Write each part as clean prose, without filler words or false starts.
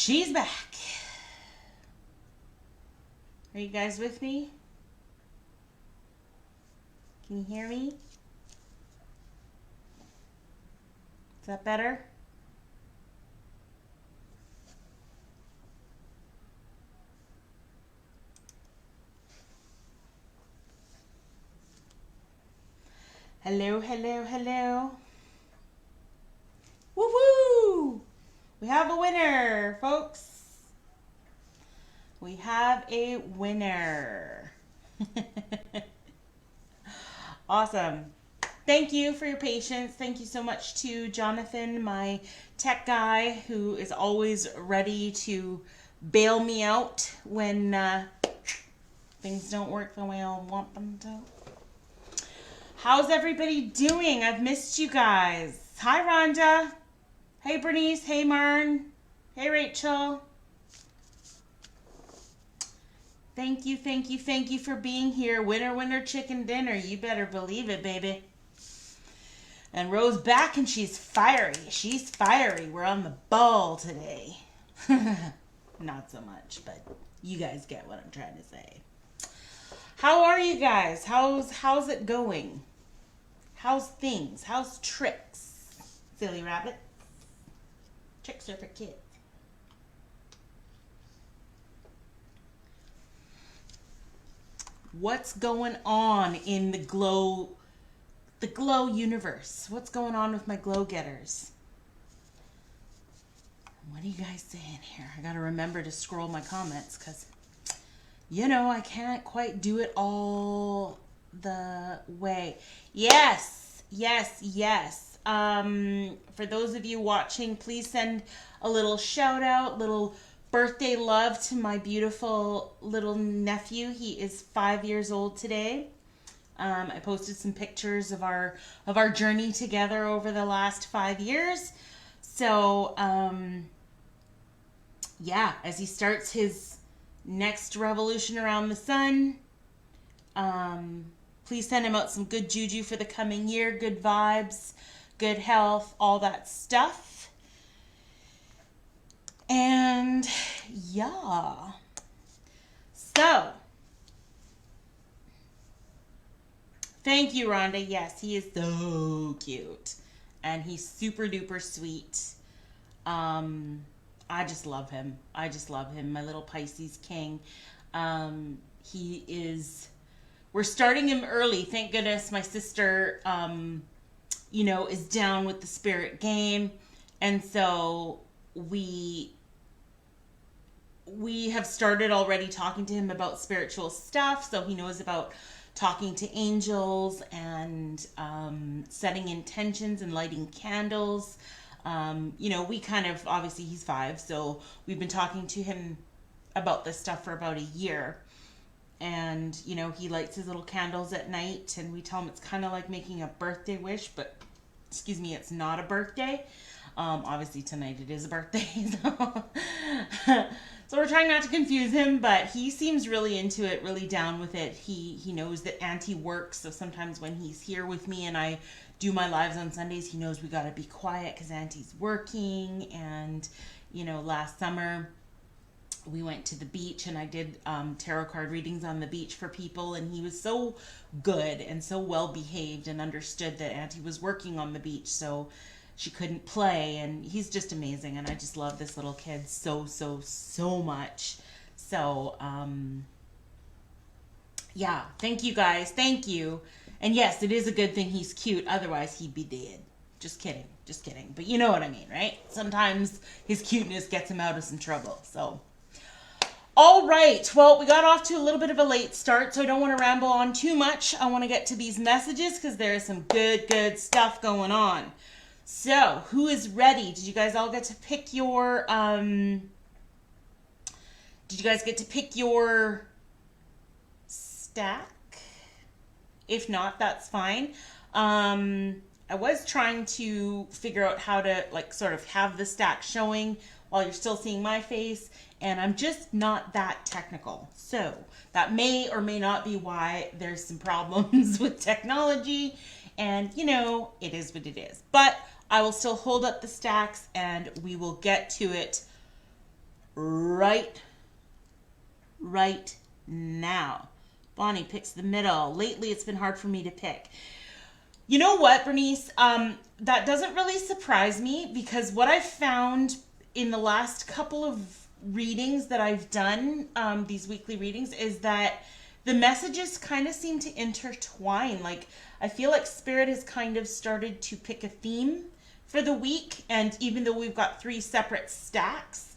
She's back. Are you guys with me? Can you hear me? Is that better? Hello, hello, hello. Woo-hoo! We have a winner, folks. We have a winner. Awesome. Thank you for your patience. Thank you so much to Jonathan, my tech guy, who is always ready to bail me out when things don't work the way I want them to. How's everybody doing? I've missed you guys. Hi, Rhonda. Hey, Bernice. Hey, Marn. Hey, Rachel. Thank you, thank you, thank you for being here. Winner, winner, chicken dinner. You better believe it, baby. And Rose back and she's fiery. She's fiery. We're on the ball today. Not so much, but you guys get what I'm trying to say. How are you guys? How's it going? How's things? How's tricks? Silly rabbit. Tricks are for kids. What's going on in the glow universe? What's going on with my glow getters? What are you guys saying here? I gotta remember to scroll my comments because, you know, I can't quite do it all the way. Yes, yes, yes. For those of you watching, please send a little shout out, little birthday love to my beautiful little nephew. He is 5 years old today. I posted some pictures of our journey together over the last 5 years. So, yeah, as he starts his next revolution around the sun, please send him out some good juju for the coming year, good vibes, good health, all that stuff. And yeah, so thank you, Rhonda. Yes, he is so cute and he's super duper sweet. I just love him. I just love him. My little Pisces king. He is, we're starting him early. Thank goodness my sister, you know, is down with the spirit game. And so we have started already talking to him about spiritual stuff. So he knows about talking to angels and setting intentions and lighting candles. You know, we kind of, obviously he's 5, so we've been talking to him about this stuff for about a year. And, you know, he lights his little candles at night and we tell him it's kind of like making a birthday wish, but, excuse me, it's not a birthday. Obviously tonight it is a birthday. So we're trying not to confuse him, but he seems really into it, really down with it. He knows that Auntie works, so sometimes when he's here with me and I do my lives on Sundays, he knows we gotta be quiet because Auntie's working. And, you know, last summer we went to the beach and I did tarot card readings on the beach for people, and he was so good and so well behaved and understood that Auntie was working on the beach, so she couldn't play. And he's just amazing, and I just love this little kid so much. So yeah, thank you guys, thank you. And yes, it is a good thing he's cute, otherwise he'd be dead. Just kidding, but you know what I mean, right? Sometimes his cuteness gets him out of some trouble. So all right, well, we got off to a little bit of a late start, so I don't want to ramble on too much. I want to get to these messages because there is some good stuff going on. So, who is ready? Did you guys all get to pick your, stack? If not, that's fine. I was trying to figure out how to, like, sort of have the stack showing while you're still seeing my face, and I'm just not that technical. So, that may or may not be why there's some problems with technology, and, you know, it is what it is. But I will still hold up the stacks and we will get to it right now. Bonnie picks the middle. Lately, it's been hard for me to pick. You know what, Bernice? That doesn't really surprise me, because what I've found in the last couple of readings that I've done, these weekly readings, is that the messages kind of seem to intertwine. Like, I feel like Spirit has kind of started to pick a theme for the week, and even though we've got 3 separate stacks,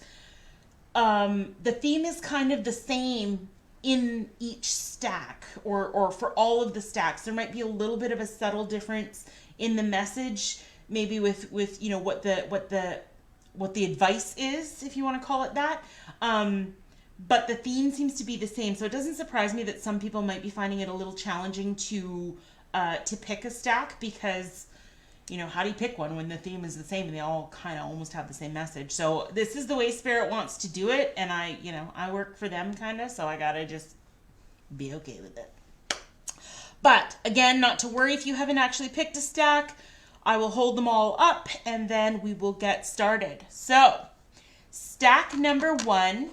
the theme is kind of the same in each stack, or for all of the stacks. There might be a little bit of a subtle difference in the message, maybe with you know, what the advice is, if you want to call it that. But the theme seems to be the same, so it doesn't surprise me that some people might be finding it a little challenging to pick a stack, because, you know, how do you pick one when the theme is the same and they all kind of almost have the same message? So this is the way Spirit wants to do it, and I work for them kind of, so I gotta just be okay with it. But again, not to worry if you haven't actually picked a stack. I will hold them all up and then we will get started. So, stack number 1.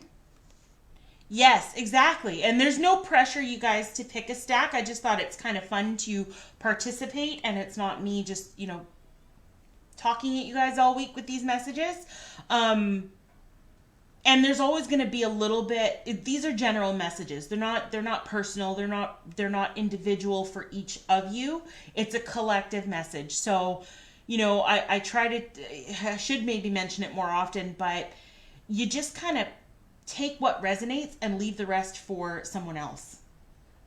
Yes, exactly. And there's no pressure, you guys, to pick a stack. I just thought it's kind of fun to participate, and it's not me just, you know, talking at you guys all week with these messages. And there's always going to be a little bit, these are general messages. They're not personal. They're not individual for each of you. It's a collective message. So, you know, I should maybe mention it more often, but you just kind of take what resonates and leave the rest for someone else.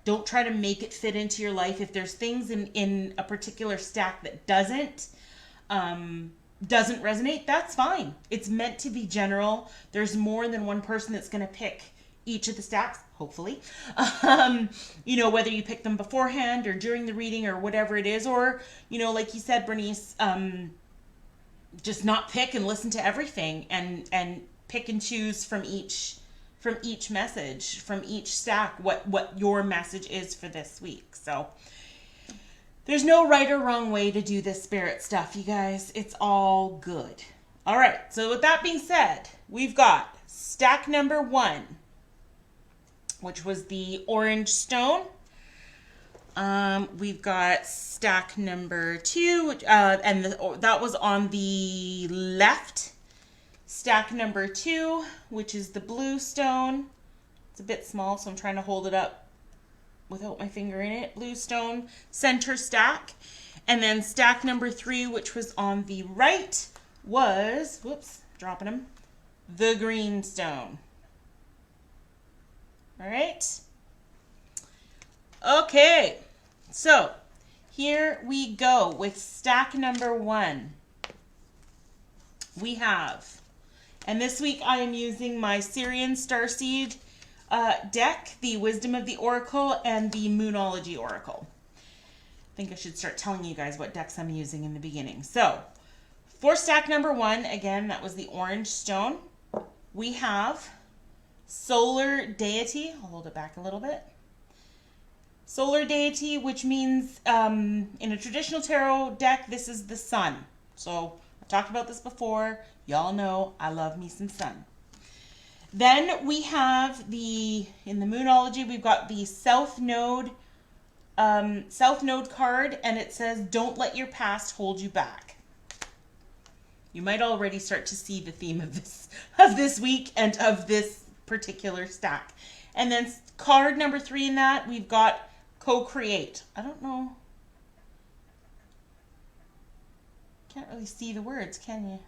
Don't try to make it fit into your life. If there's things in a particular stack that doesn't resonate, that's fine. It's meant to be general. There's more than one person that's going to pick each of the stacks, hopefully. You know, whether you pick them beforehand or during the reading or whatever it is, or, you know, like you said, Bernice, just not pick and listen to everything, and pick and choose from each message, from each stack, what your message is for this week. So there's no right or wrong way to do this Spirit stuff, you guys. It's all good. All right, so with that being said, we've got stack number 1, which was the orange stone. We've got stack number 2, and that was on the left. Stack number 2, which is the blue stone. It's a bit small, so I'm trying to hold it up without my finger in it. Blue stone, center stack. And then stack number 3, which was on the right, was, whoops, dropping them, the green stone. All right. Okay, so here we go with stack number 1. We have, and this week I am using my Sirian Starseed deck, the Wisdom of the Oracle and the Moonology Oracle. I think I should start telling you guys what decks I'm using in the beginning. So, for stack number 1, again, that was the orange stone. We have Solar Deity. I'll hold it back a little bit. Solar Deity, which means in a traditional tarot deck, this is the sun. So, I've talked about this before. Y'all know I love me some sun. Then we have in the Moonology, we've got the South Node card, and it says, don't let your past hold you back. You might already start to see the theme of this week and of this particular stack. And then card number 3 in that, we've got Co-Create. I don't know. Can't really see the words, can you?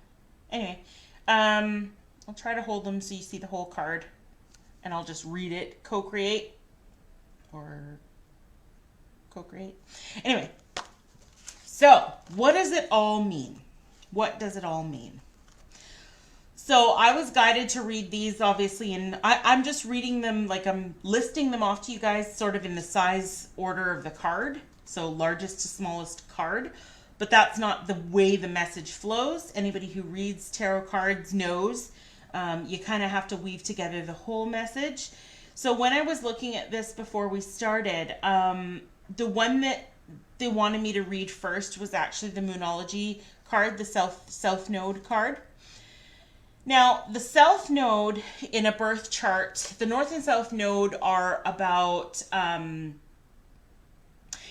Anyway, I'll try to hold them so you see the whole card, and I'll just read it. Co-create, or co-create. Anyway, so what does it all mean? What does it all mean? So I was guided to read these, obviously, and I'm just reading them, like I'm listing them off to you guys sort of in the size order of the card. So largest to smallest card. But that's not the way the message flows. Anybody who reads tarot cards knows you kind of have to weave together the whole message. So when I was looking at this before we started, the one that they wanted me to read first was actually the Moonology card, the South Node card. Now, the south node in a birth chart, the north and south node are about,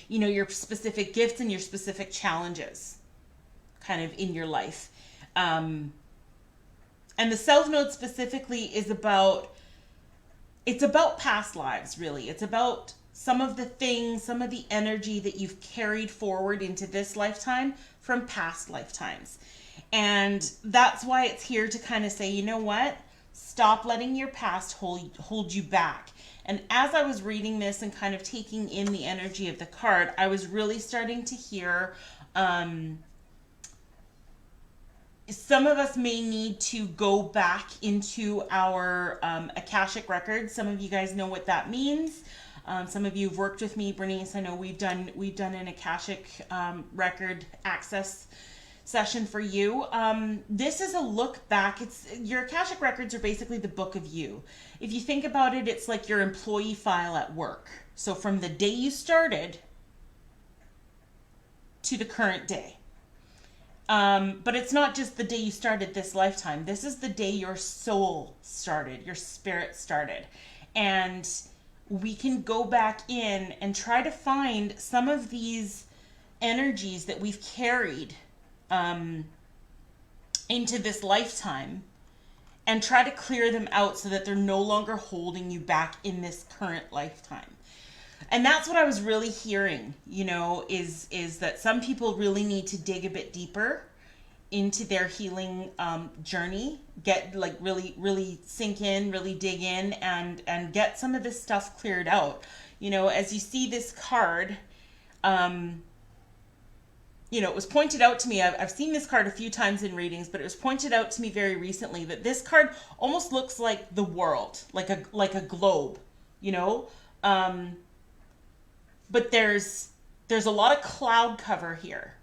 your specific gifts and your specific challenges kind of in your life. And the south node specifically it's about past lives, really. It's about some of the things, some of the energy that you've carried forward into this lifetime from past lifetimes. And that's why it's here to kind of say, you know what? Stop letting your past hold you back. And as I was reading this and kind of taking in the energy of the card, I was really starting to hear some of us may need to go back into our Akashic records. Some of you guys know what that means. Some of you have worked with me, Bernice. I know we've done an Akashic record access session for you. This is a look back. Your Akashic records are basically the book of you. If you think about it, it's like your employee file at work. So from the day you started to the current day. But it's not just the day you started this lifetime. This is the day your soul started, your spirit started. And we can go back in and try to find some of these energies that we've carried into this lifetime and try to clear them out so that they're no longer holding you back in this current lifetime. And that's what I was really hearing, is that some people really need to dig a bit deeper into their healing journey, get really, really sink in, really dig in and get some of this stuff cleared out. As you see this card, it was pointed out to me, I've seen this card a few times in readings, but it was pointed out to me very recently that this card almost looks like the world, like a globe, but there's a lot of cloud cover here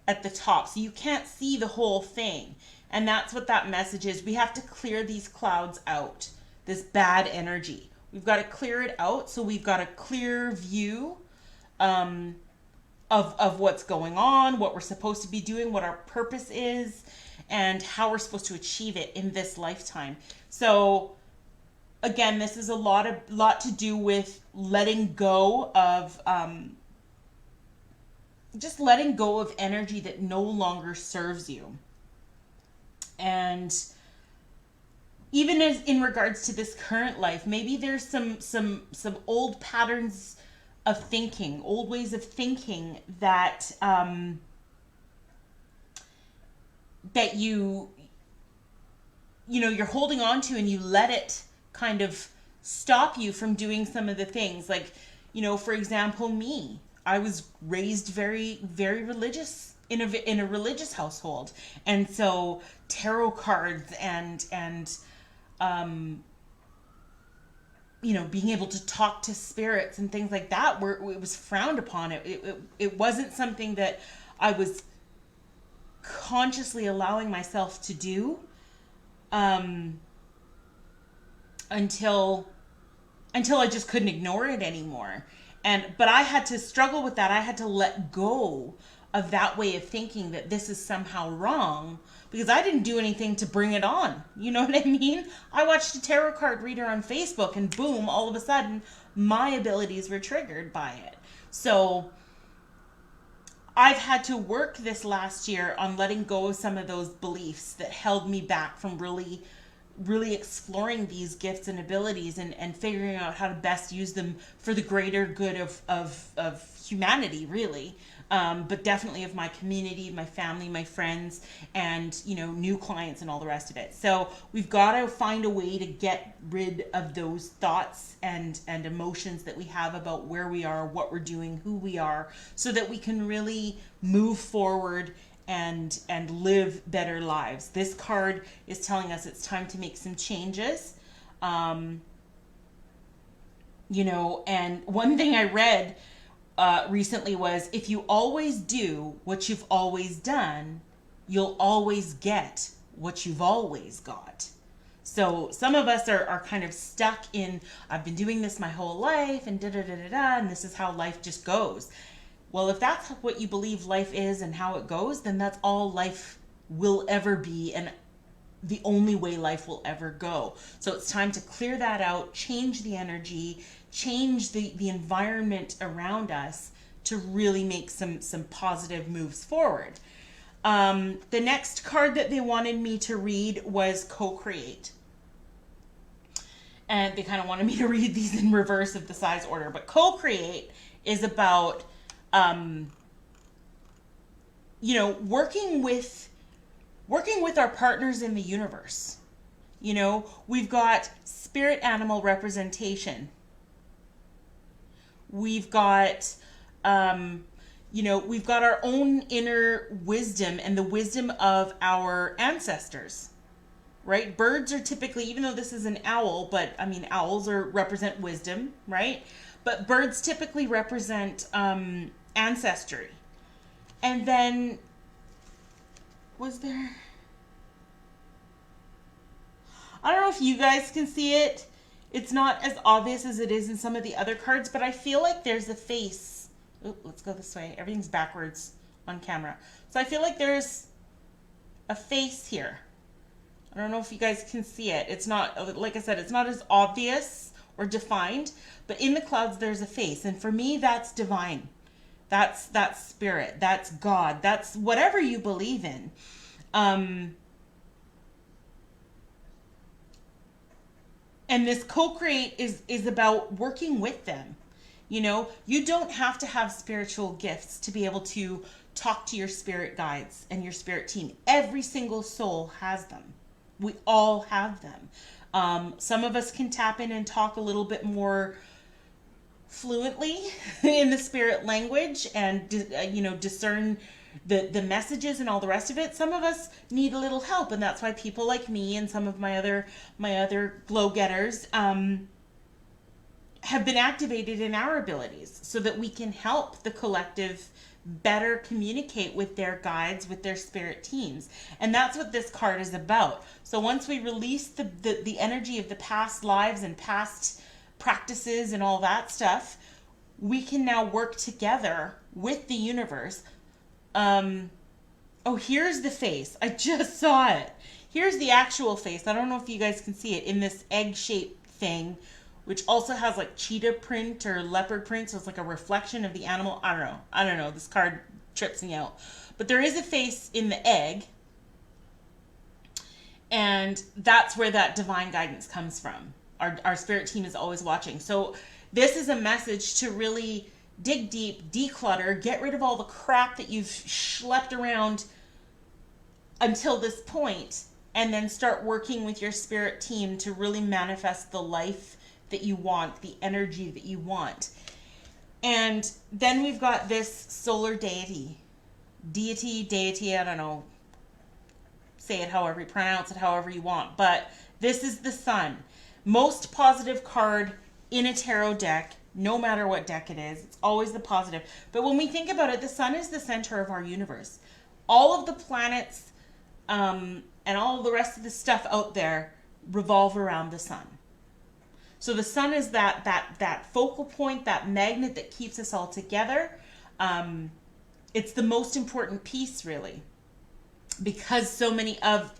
at the top, so you can't see the whole thing. And that's what that message is. We have to clear these clouds out, this bad energy. We've got to clear it out, so we've got a clear view of what's going on, what we're supposed to be doing, what our purpose is, and how we're supposed to achieve it in this lifetime. So again, this is a lot to do with letting go of just letting go of energy that no longer serves you. And even as in regards to this current life, maybe there's some old patterns of thinking, old ways of thinking that that you're holding on to, and you let it kind of stop you from doing some of the things. Like, for example, me, I was raised very, very religious in a religious household. And so tarot cards and being able to talk to spirits and things like that, it was frowned upon. It wasn't something that I was consciously allowing myself to do until I just couldn't ignore it anymore. But I had to struggle with that. I had to let go of that way of thinking that this is somehow wrong, because I didn't do anything to bring it on. You know what I mean? I watched a tarot card reader on Facebook, and boom, all of a sudden, my abilities were triggered by it. So I've had to work this last year on letting go of some of those beliefs that held me back from really exploring these gifts and abilities and figuring out how to best use them for the greater good of humanity, really. But definitely of my community, my family, my friends, and, new clients and all the rest of it. So we've got to find a way to get rid of those thoughts and emotions that we have about where we are, what we're doing, who we are, so that we can really move forward and live better lives. This card is telling us it's time to make some changes. And one thing I read recently was, if you always do what you've always done, you'll always get what you've always got. So some of us are kind of stuck in, I've been doing this my whole life, and and this is how life just goes. Well, if that's what you believe life is and how it goes, then that's all life will ever be. And the only way life will ever go. So it's time to clear that out, change the energy, change the environment around us to really make some positive moves forward. The next card that they wanted me to read was Co-Create. And they kind of wanted me to read these in reverse of the size order. But Co-Create is about, working with our partners in the universe. We've got spirit animal representation. We've got, we've got our own inner wisdom and the wisdom of our ancestors, right? Birds are typically, even though this is an owl, but I mean, owls represent wisdom, right? But birds typically represent ancestry. And then, was there... I don't know if you guys can see it. It's not as obvious as it is in some of the other cards, but I feel like there's a face. Oh, let's go this way. Everything's backwards on camera. So I feel like there's a face here. I don't know if you guys can see it. It's not, like I said, it's not as obvious or defined, but in the clouds there's a face. And for me, that's divine. That's spirit. That's God. That's whatever you believe in. And this co-create is about working with them. You don't have to have spiritual gifts to be able to talk to your spirit guides and your spirit team. Every single soul has them. We all have them. Some of us can tap in and talk a little bit more fluently in the spirit language and, discern the messages and all the rest of it. Some of us need a little help, and that's why people like me and some of my other glow getters have been activated in our abilities so that we can help the collective better communicate with their guides, with their spirit teams. And that's what this card is about. So once we release the energy of the past lives and past practices and all that stuff, we can now work together with the universe. Here's the face. I just saw it. Here's the actual face. I don't know if you guys can see it in this egg-shaped thing, which also has like cheetah print or leopard print. So it's like a reflection of the animal. I don't know. This card trips me out. But there is a face in the egg. And that's where that divine guidance comes from. Our spirit team is always watching. So this is a message to really dig deep, declutter, get rid of all the crap that you've schlepped around until this point, and then start working with your spirit team to really manifest the life that you want, the energy that you want. And then we've got this solar deity, I don't know, say it however you pronounce it, however you want, but this is the sun. Most positive card in a tarot deck, no matter what deck it is. It's always the positive. But when we think about it, the sun is the center of our universe. All of the planets and all of the rest of the stuff out there revolve around the sun. So the sun is that focal point, that magnet that keeps us all together. It's the most important piece, really, because so many of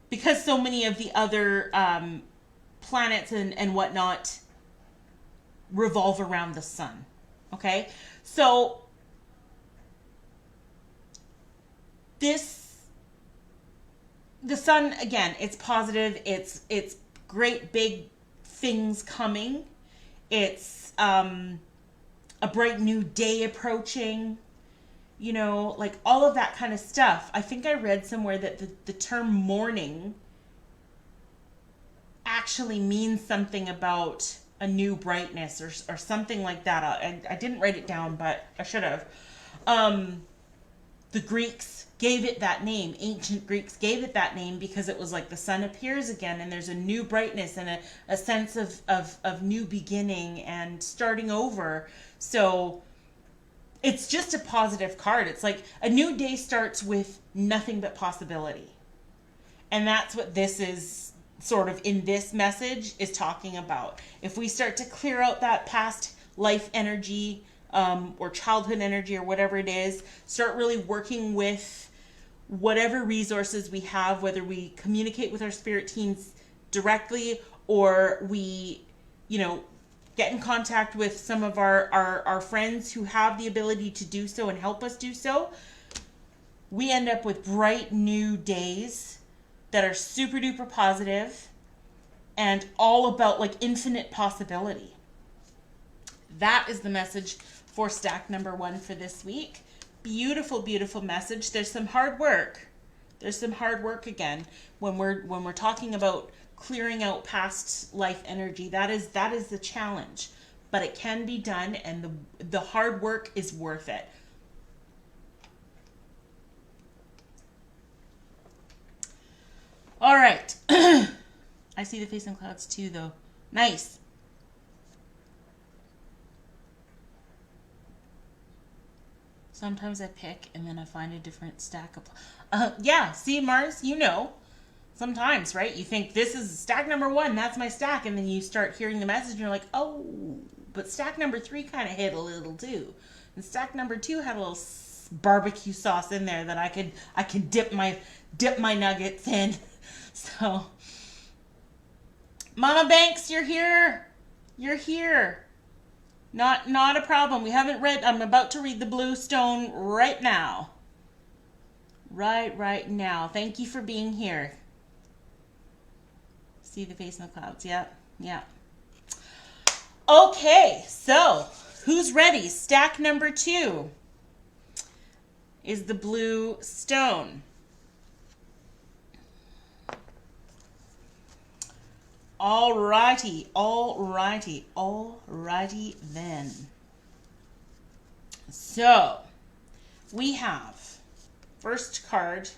the other planets and whatnot revolve around the sun. Okay, so the sun, again, it's positive. It's great big things coming. It's a bright new day approaching. Like all of that kind of stuff. I think I read somewhere that the term morning actually means something about a new brightness or something like that. I didn't write it down, but I should have. The Greeks gave it that name. Ancient Greeks gave it that name because it was like the sun appears again and there's a new brightness and a sense of new beginning and starting over. So it's just a positive card. It's like a new day starts with nothing but possibility. And that's what this is sort of in this message is talking about. If we start to clear out that past life energy or childhood energy or whatever it is, start really working with whatever resources we have, whether we communicate with our spirit teams directly or we, get in contact with some of our friends who have the ability to do so and help us do so, we end up with bright new days that are super duper positive and all about like infinite possibility. That is the message for stack number 1 for this week. Beautiful, beautiful message. There's some hard work. There's some hard work again when we're talking about clearing out past life energy. That is the challenge, but it can be done, and the hard work is worth it. All right. I see the face in clouds too, though. Nice. Sometimes I pick and then I find a different stack of... yeah, see, Mars, sometimes, right? You think this is stack number 1, that's my stack, and then you start hearing the message and you're like, oh, but stack number 3 kind of hit a little too. And stack number 2 had a little barbecue sauce in there that I could dip my nuggets in. So, Mama Banks, you're here. You're here. Not a problem. We haven't read. I'm about to read the Blue Stone right now. Right now. Thank you for being here. See the face in the clouds. Yeah. Okay, so who's ready? Stack number 2 is the Blue Stone. Alrighty then. So, we have, first card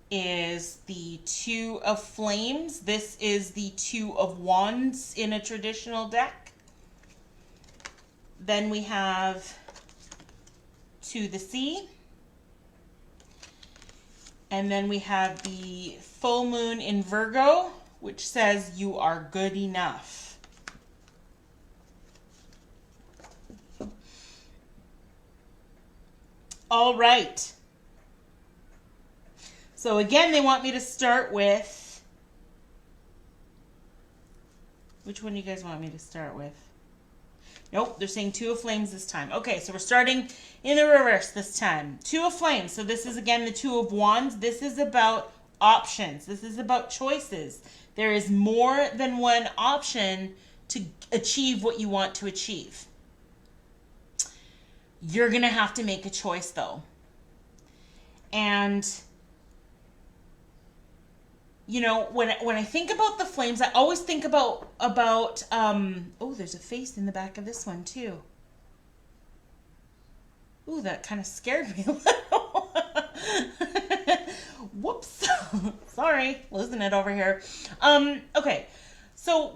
is the 2 of Flames. This is the 2 of Wands in a traditional deck. Then we have To the Sea. And then we have the Full Moon in Virgo, which says you are good enough. All right. So again, they want me to start with... Which one do you guys want me to start with? Nope, they're saying 2 of Flames this time. Okay, so we're starting in the reverse this time. 2 of Flames. So this is, again, the 2 of Wands. This is about options. This is about choices. There is more than one option to achieve what you want to achieve. You're going to have to make a choice, though. And, when I think about the flames, I always think about oh, there's a face in the back of this one, too. Ooh, that kind of scared me a little. Whoops. Sorry, losing it over here. Okay. So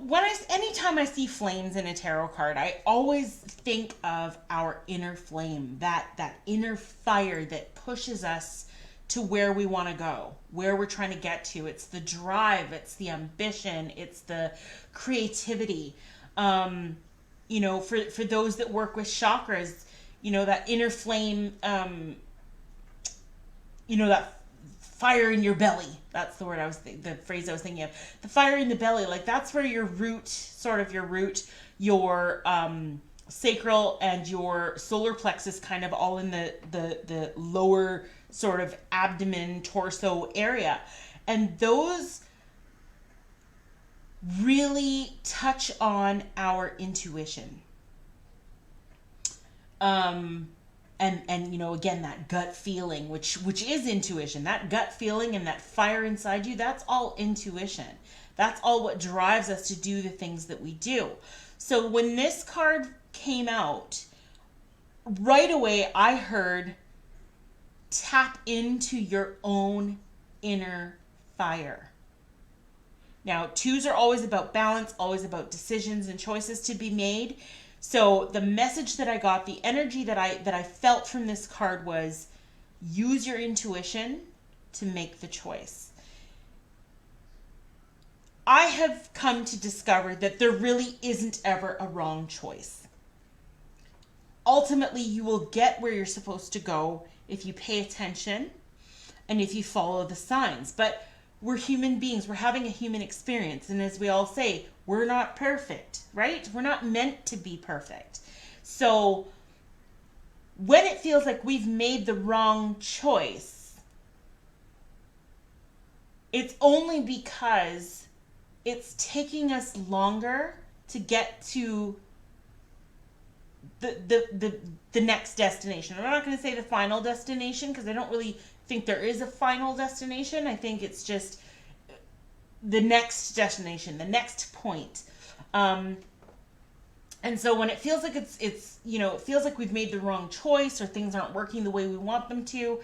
anytime I see flames in a tarot card, I always think of our inner flame, that inner fire that pushes us to where we want to go, where we're trying to get to. It's the drive, it's the ambition, it's the creativity. For those that work with chakras, that inner flame, that fire in your belly. That's the word the phrase I was thinking of. The fire in the belly, like that's where your root, your sacral and your solar plexus kind of all in the lower sort of abdomen, torso area. And those really touch on our intuition. And again, that gut feeling, which is intuition, that gut feeling and that fire inside you, that's all intuition. That's all what drives us to do the things that we do. So when this card came out, right away I heard tap into your own inner fire. Now, 2s are always about balance, always about decisions and choices to be made. So the message that I got, the energy that I felt from this card was use your intuition to make the choice. I have come to discover that there really isn't ever a wrong choice. Ultimately, you will get where you're supposed to go if you pay attention and if you follow the signs. But we're human beings. We're having a human experience. And as we all say, we're not perfect, right? We're not meant to be perfect. So when it feels like we've made the wrong choice, it's only because it's taking us longer to get to the next destination. I'm not going to say the final destination, because I don't really think there is a final destination. I think it's just the next destination, the next point. And so when it feels like it's it feels like we've made the wrong choice, or things aren't working the way we want them to,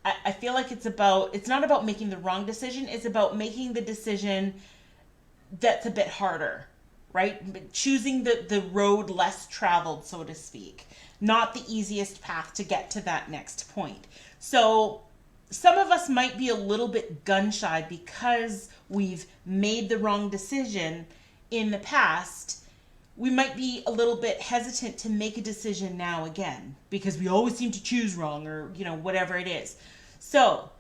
I feel like it's not about making the wrong decision. It's about making the decision that's a bit harder, right? Choosing the road less traveled, so to speak, not the easiest path to get to that next point. So some of us might be a little bit gun shy because we've made the wrong decision in the past. We might be a little bit hesitant to make a decision now again, because we always seem to choose wrong, or, whatever it is. So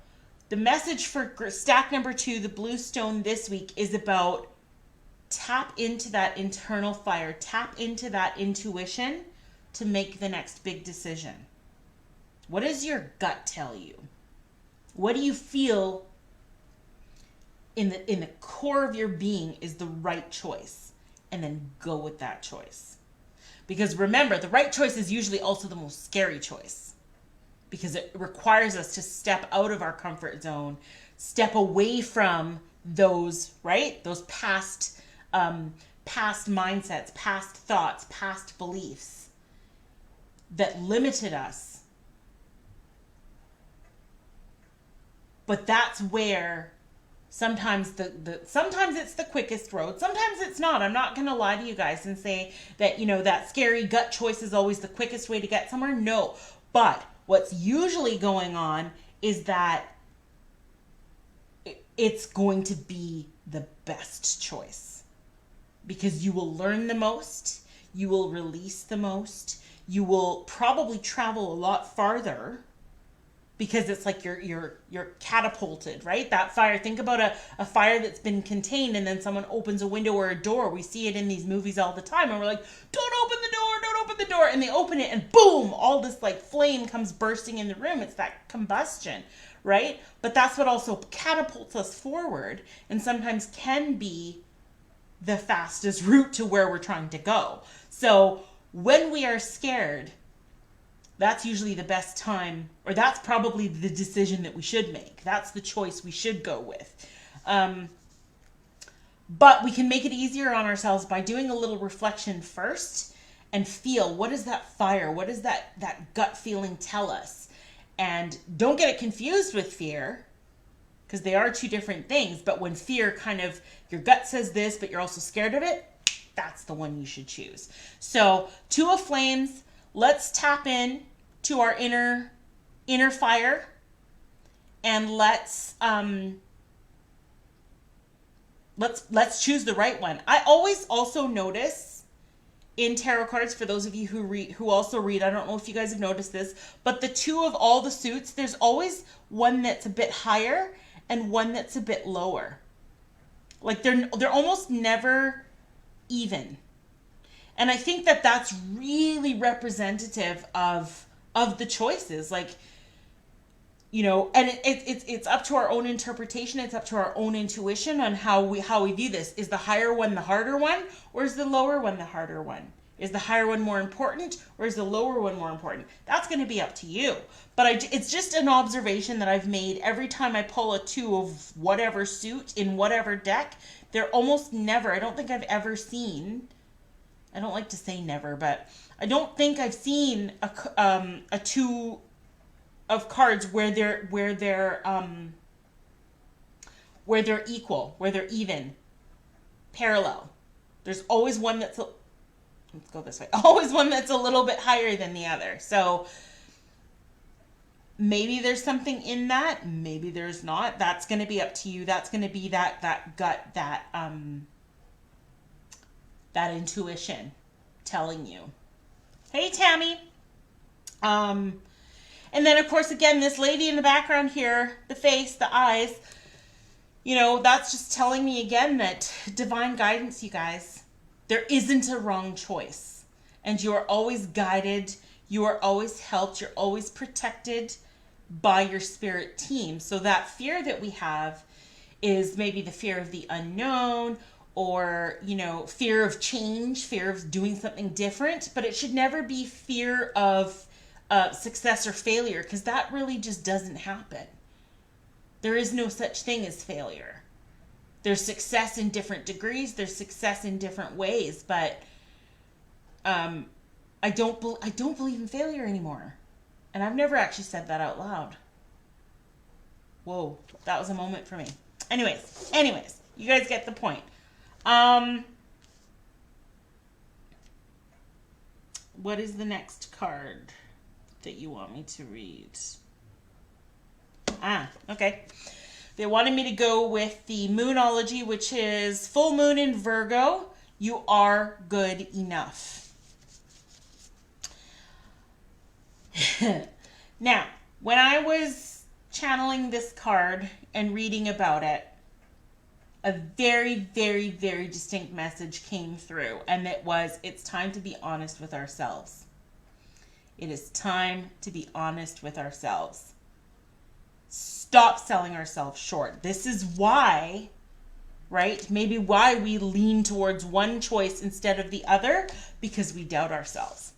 the message for stack number 2, the blue stone, this week is about tap into that internal fire, tap into that intuition to make the next big decision. What does your gut tell you? What do you feel in the core of your being is the right choice? And then go with that choice. Because remember, the right choice is usually also the most scary choice, because it requires us to step out of our comfort zone, step away from those past mindsets, past thoughts, past beliefs that limited us. But that's where sometimes sometimes it's the quickest road. Sometimes it's not. I'm not going to lie to you guys and say that, that scary gut choice is always the quickest way to get somewhere. No. But what's usually going on is that it's going to be the best choice, because you will learn the most, you will release the most, you will probably travel a lot farther, because it's like you're catapulted, right? That fire, think about a fire that's been contained, and then someone opens a window or a door. We see it in these movies all the time, and we're like, don't open the door, and they open it, and boom, all this flame comes bursting in the room. It's that combustion, right? But that's what also catapults us forward, and sometimes can be the fastest route to where we're trying to go. So when we are scared, that's usually the best time, or that's probably the decision that we should make. That's the choice we should go with. But we can make it easier on ourselves by doing a little reflection first and feel, what is that fire? What does that gut feeling tell us? And don't get it confused with fear, because they are two different things. But when fear your gut says this, but you're also scared of it, that's the one you should choose. So 2 of flames, let's tap in to our inner fire, and let's choose the right one. I always also notice in tarot cards, for those of you who also read, I don't know if you guys have noticed this, but the 2 of all the suits, there's always one that's a bit higher and one that's a bit lower. Like they're almost never even. And I think that that's really representative of the choices. And it's up to our own interpretation. It's up to our own intuition on how we view this. Is the higher one the harder one, or is the lower one the harder one? Is the higher one more important, or is the lower one more important? That's going to be up to you. But it's just an observation that I've made every time I pull a 2 of whatever suit in whatever deck. They're almost never, I don't think I've ever seen, I don't like to say never, but I don't think I've seen a 2 of cards where they're equal, where they're even, parallel. There's always one let's go this way. Always one that's a little bit higher than the other. So maybe there's something in that. Maybe there's not. That's going to be up to you. That's going to be that gut, that intuition telling you. Hey, Tammy. And then, of course, again, this lady in the background here, the face, the eyes, you know, that's just telling me again that divine guidance, you guys, there isn't a wrong choice. And you are always guided. You are always helped. You're always protected by your spirit team. So that fear that we have is maybe the fear of the unknown, or, you know, fear of change, fear of doing something different. But it should never be fear of success or failure, because that really just doesn't happen. There is no such thing as failure. There's success in different degrees. There's success in different ways. But I don't believe in failure anymore. And I've never actually said that out loud. Whoa, that was a moment for me. Anyways, you guys get the point. What is the next card that you want me to read? Okay. They wanted me to go with the Moonology, which is full moon in Virgo. You are good enough. Now, when I was channeling this card and reading about it, a very, very, very distinct message came through, and it was, it's time to be honest with ourselves. It is time to be honest with ourselves. Stop selling ourselves short. This is why, right? Maybe why we lean towards one choice instead of the other, because we doubt ourselves.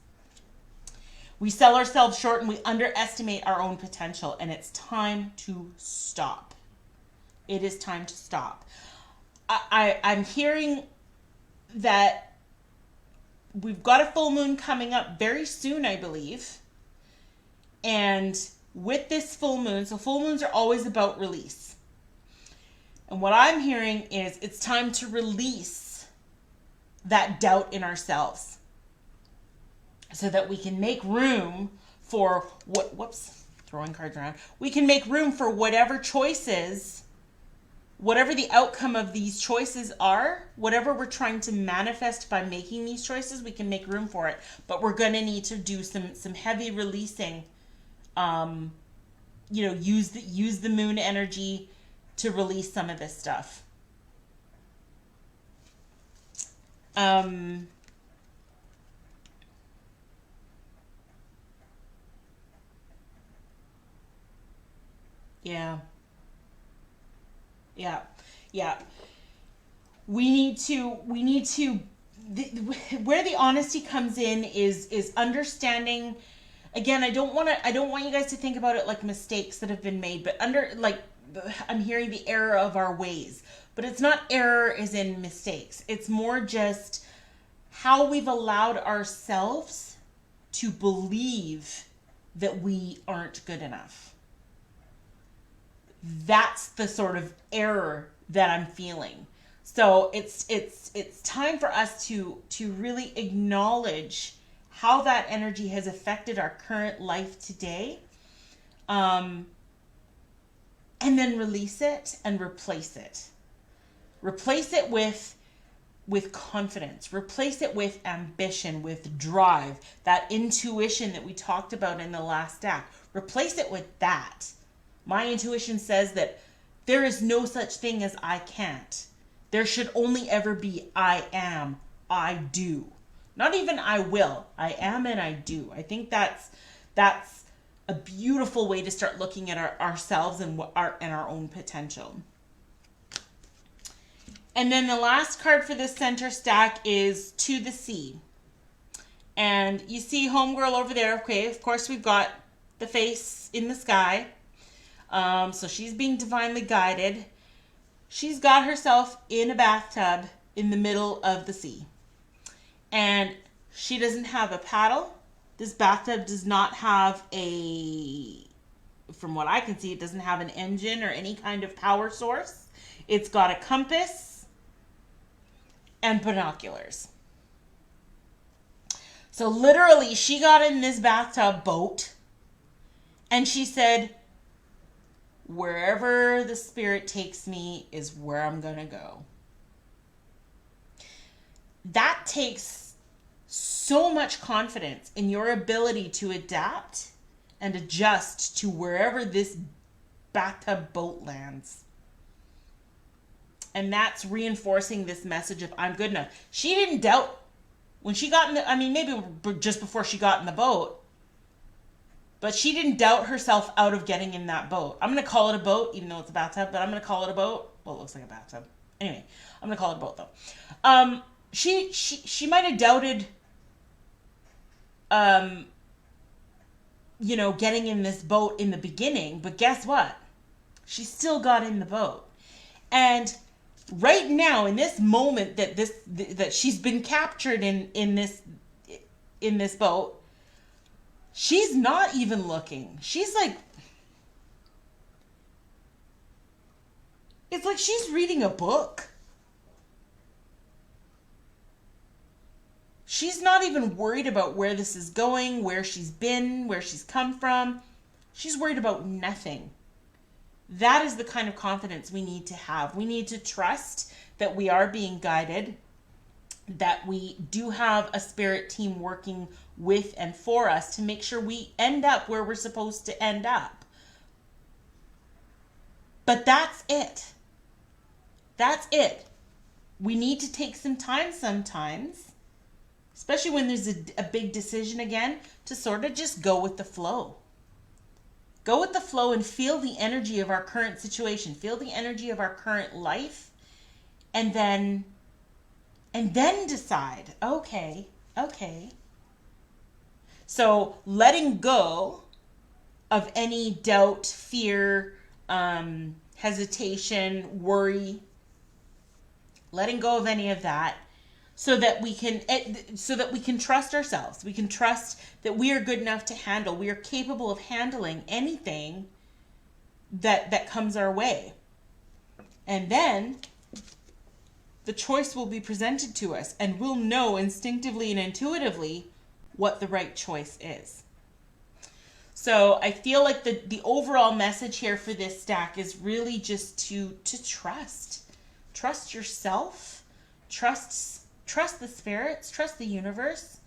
We sell ourselves short and we underestimate our own potential, and it's time to stop. It is time to stop. I'm hearing that we've got a full moon coming up very soon, I believe. And with this full moon, so full moons are always about release. And what I'm hearing is it's time to release that doubt in ourselves, so that we can make room for throwing cards around. We can make room for whatever choices, whatever the outcome of these choices are, whatever we're trying to manifest by making these choices, we can make room for it. But we're going to need to do some heavy releasing. Use the moon energy to release some of this stuff. Yeah. We need to, where the honesty comes in is understanding. Again, I don't want you guys to think about it like mistakes that have been made, but I'm hearing the error of our ways, but it's not error as in mistakes. It's more just how we've allowed ourselves to believe that we aren't good enough. That's the sort of error that I'm feeling. So it's time for us to really acknowledge how that energy has affected our current life today, and then release it and replace it. Replace it with confidence. Replace it with ambition, with drive, that intuition that we talked about in the last act. Replace it with that. My intuition says that there is no such thing as I can't. There should only ever be I am, I do. Not even I will. I am and I do. I think that's a beautiful way to start looking at ourselves and our own potential. And then the last card for this center stack is To the Sea. And you see homegirl over there. Okay, of course we've got the face in the sky. So she's being divinely guided. She's got herself in a bathtub in the middle of the sea. And she doesn't have a paddle. This bathtub does not have from what I can see, it doesn't have an engine or any kind of power source. It's got a compass and binoculars. So literally, she got in this bathtub boat and she said, wherever the spirit takes me is where I'm going to go. That takes so much confidence in your ability to adapt and adjust to wherever this bathtub boat lands. And that's reinforcing this message of I'm good enough. She didn't doubt when she got in the, I mean, maybe just before she got in the boat, but she didn't doubt herself out of getting in that boat. I'm going to call it a boat, even though it's a bathtub, but I'm going to call it a boat. Well, it looks like a bathtub. Anyway, I'm going to call it a boat though. She might have doubted, getting in this boat in the beginning, but guess what? She still got in the boat. And right now, in this moment that she's been captured in this boat, she's not even looking. She's like, it's like she's reading a book. She's not even worried about where this is going, where she's been, where she's come from. She's worried about nothing. That is the kind of confidence we need to have. We need to trust that we are being guided, that we do have a spirit team working with and for us to make sure we end up where we're supposed to end up. But that's it. That's it. We need to take some time sometimes, especially when there's a big decision again, to sort of just go with the flow. Go with the flow and feel the energy of our current situation. Feel the energy of our current life. And then decide, okay. So letting go of any doubt, fear, hesitation, worry, letting go of any of that, so that we can trust ourselves. We can trust that we are good enough to handle. We are capable of handling anything that comes our way. And then the choice will be presented to us, and we'll know instinctively and intuitively what the right choice is. So I feel like the overall message here for this stack is really just to trust. Trust yourself. Trust the spirits, trust the universe,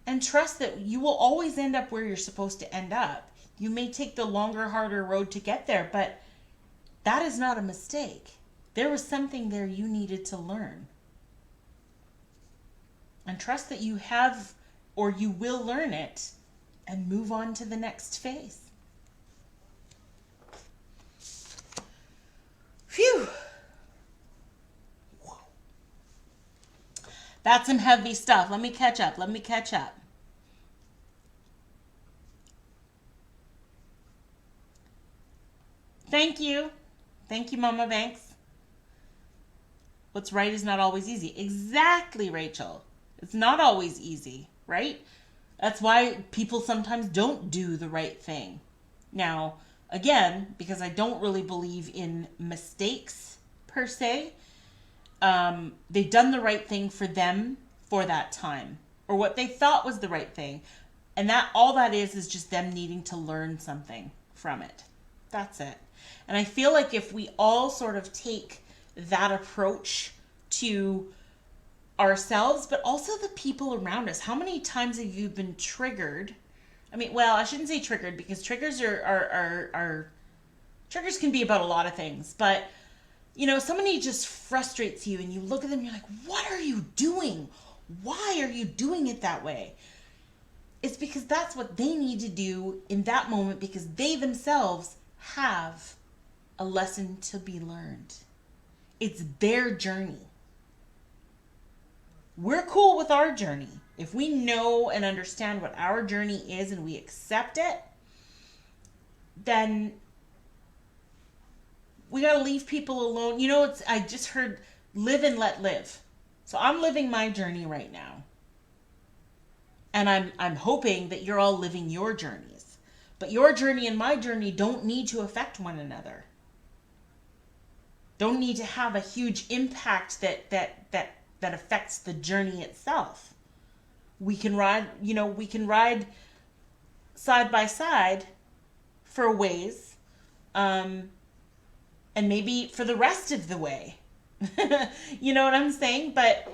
and trust that you will always end up where you're supposed to end up. You may take the longer, harder road to get there, but that is not a mistake. There was something there you needed to learn. And trust that you have, or you will learn it, and move on to the next phase. Phew. That's some heavy stuff. Let me catch up. Thank you, Mama Banks. What's right is not always easy. Exactly, Rachel. It's not always easy, right? That's why people sometimes don't do the right thing. Now, again, because I don't really believe in mistakes per se, they've done the right thing for them for that time, or what they thought was the right thing. And that all that is just them needing to learn something from it. That's it. And I feel like if we all sort of take that approach to ourselves, but also the people around us, how many times have you been triggered? I mean, well, I shouldn't say triggered, because triggers are triggers can be about a lot of things, but somebody just frustrates you and you look at them and you're like, what are you doing? Why are you doing it that way? It's because that's what they need to do in that moment, because they themselves have a lesson to be learned. It's their journey. We're cool with our journey. If we know and understand what our journey is and we accept it, then we got to leave people alone. I just heard live and let live. So I'm living my journey right now. And I'm hoping that you're all living your journeys. But your journey and my journey don't need to affect one another. Don't need to have a huge impact that affects the journey itself. We can ride side by side for a ways. And maybe for the rest of the way. You know what I'm saying? But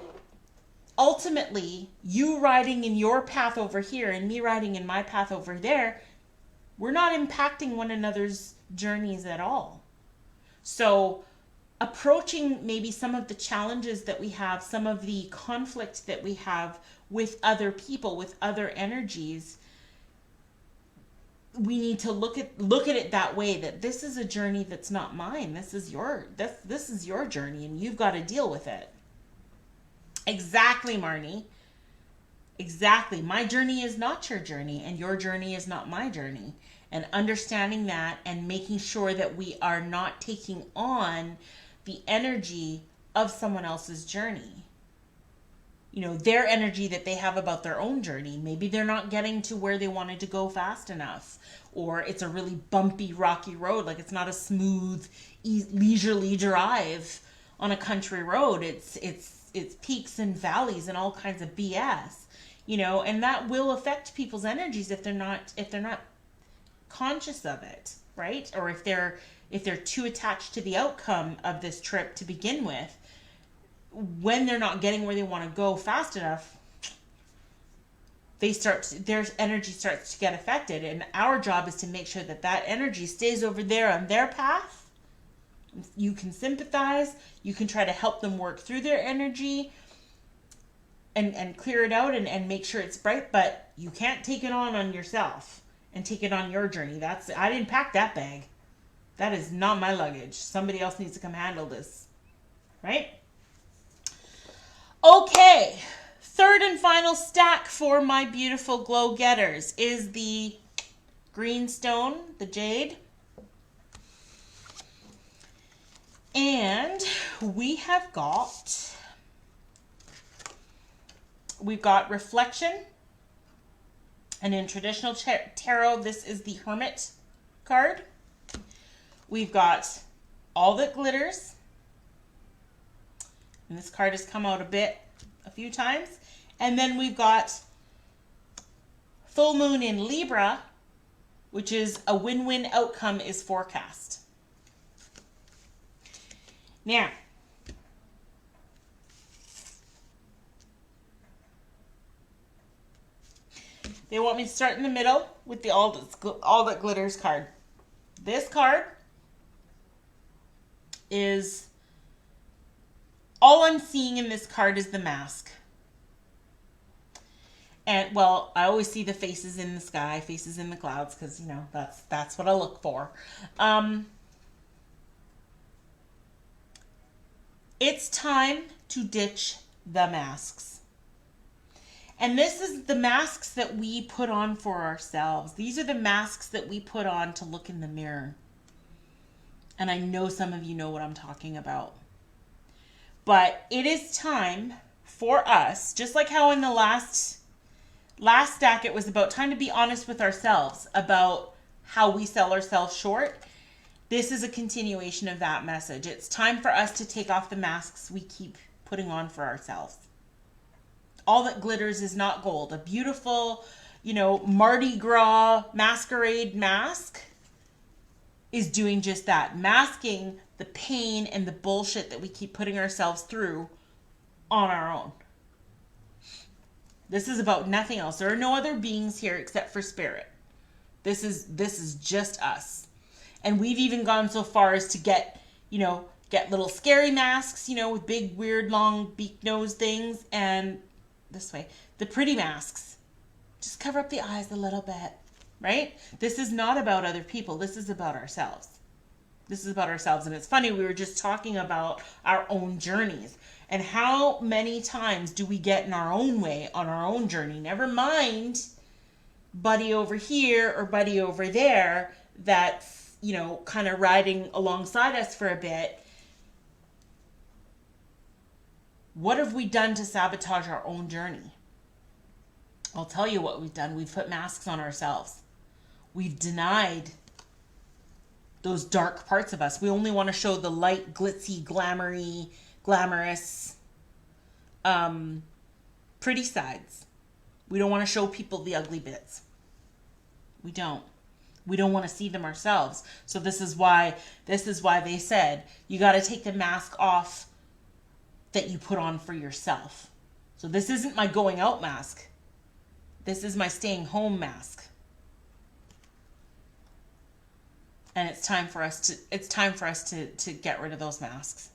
ultimately, you riding in your path over here and me riding in my path over there, we're not impacting one another's journeys at all. So approaching maybe some of the challenges that we have, some of the conflict that we have with other people, with other energies, we need to look at it that way, that this is a journey that's not mine. This is your journey, and you've got to deal with it. Exactly, Marnie. Exactly. My journey is not your journey, and your journey is not my journey. And understanding that and making sure that we are not taking on the energy of someone else's journey. You know, their energy that they have about their own journey. Maybe they're not getting to where they wanted to go fast enough. Or it's a really bumpy, rocky road. Like, it's not a smooth, leisurely drive on a country road. It's peaks and valleys and all kinds of BS. You know, and that will affect people's energies if they're not conscious of it, right? Or if they're too attached to the outcome of this trip to begin with. When they're not getting where they want to go fast enough, their energy starts to get affected, and our job is to make sure that energy stays over there on their path. You can sympathize, you can try to help them work through their energy and clear it out and make sure it's bright, but you can't take it on yourself and take it on your journey. I didn't pack that bag. That is not my luggage. Somebody else needs to come handle this, right? Okay, third and final stack for my beautiful glow getters is the green stone, the jade. And we've got reflection. And in traditional tarot, this is the Hermit card. We've got all that glitters. And this card has come out a few times. And then we've got full moon in Libra, which is a win-win outcome is forecast. Now, they want me to start in the middle with the all that glitters card. This card is, all I'm seeing in this card is the mask. And, well, I always see the faces in the sky, faces in the clouds, because, you know, that's what I look for. It's time to ditch the masks. And this is the masks that we put on for ourselves. These are the masks that we put on to look in the mirror. And I know some of you know what I'm talking about. But it is time for us, just like how in the last stack it was about time to be honest with ourselves about how we sell ourselves short. This is a continuation of that message. It's time for us to take off the masks we keep putting on for ourselves. All that glitters is not gold. A beautiful, you know, Mardi Gras masquerade mask is doing just that. Masking the pain and the bullshit that we keep putting ourselves through on our own. This is about nothing else. There are no other beings here except for spirit. This is just us. And we've even gone so far as to get little scary masks, you know, with big, weird, long beak nose things. And this way, the pretty masks. Just cover up the eyes a little bit, right? This is not about other people. This is about ourselves. This is about ourselves. And it's funny, we were just talking about our own journeys. And how many times do we get in our own way on our own journey? Never mind buddy over here or buddy over there that's, you know, kind of riding alongside us for a bit. What have we done to sabotage our own journey? I'll tell you what we've done. We've put masks on ourselves. We've denied those dark parts of us. We only want to show the light, glitzy, glamorous, pretty sides. We don't want to show people the ugly bits. We don't. We don't want to see them ourselves. So this is why they said you got to take the mask off that you put on for yourself So this isn't my going out mask. This is my staying home mask. And it's time for us to get rid of those masks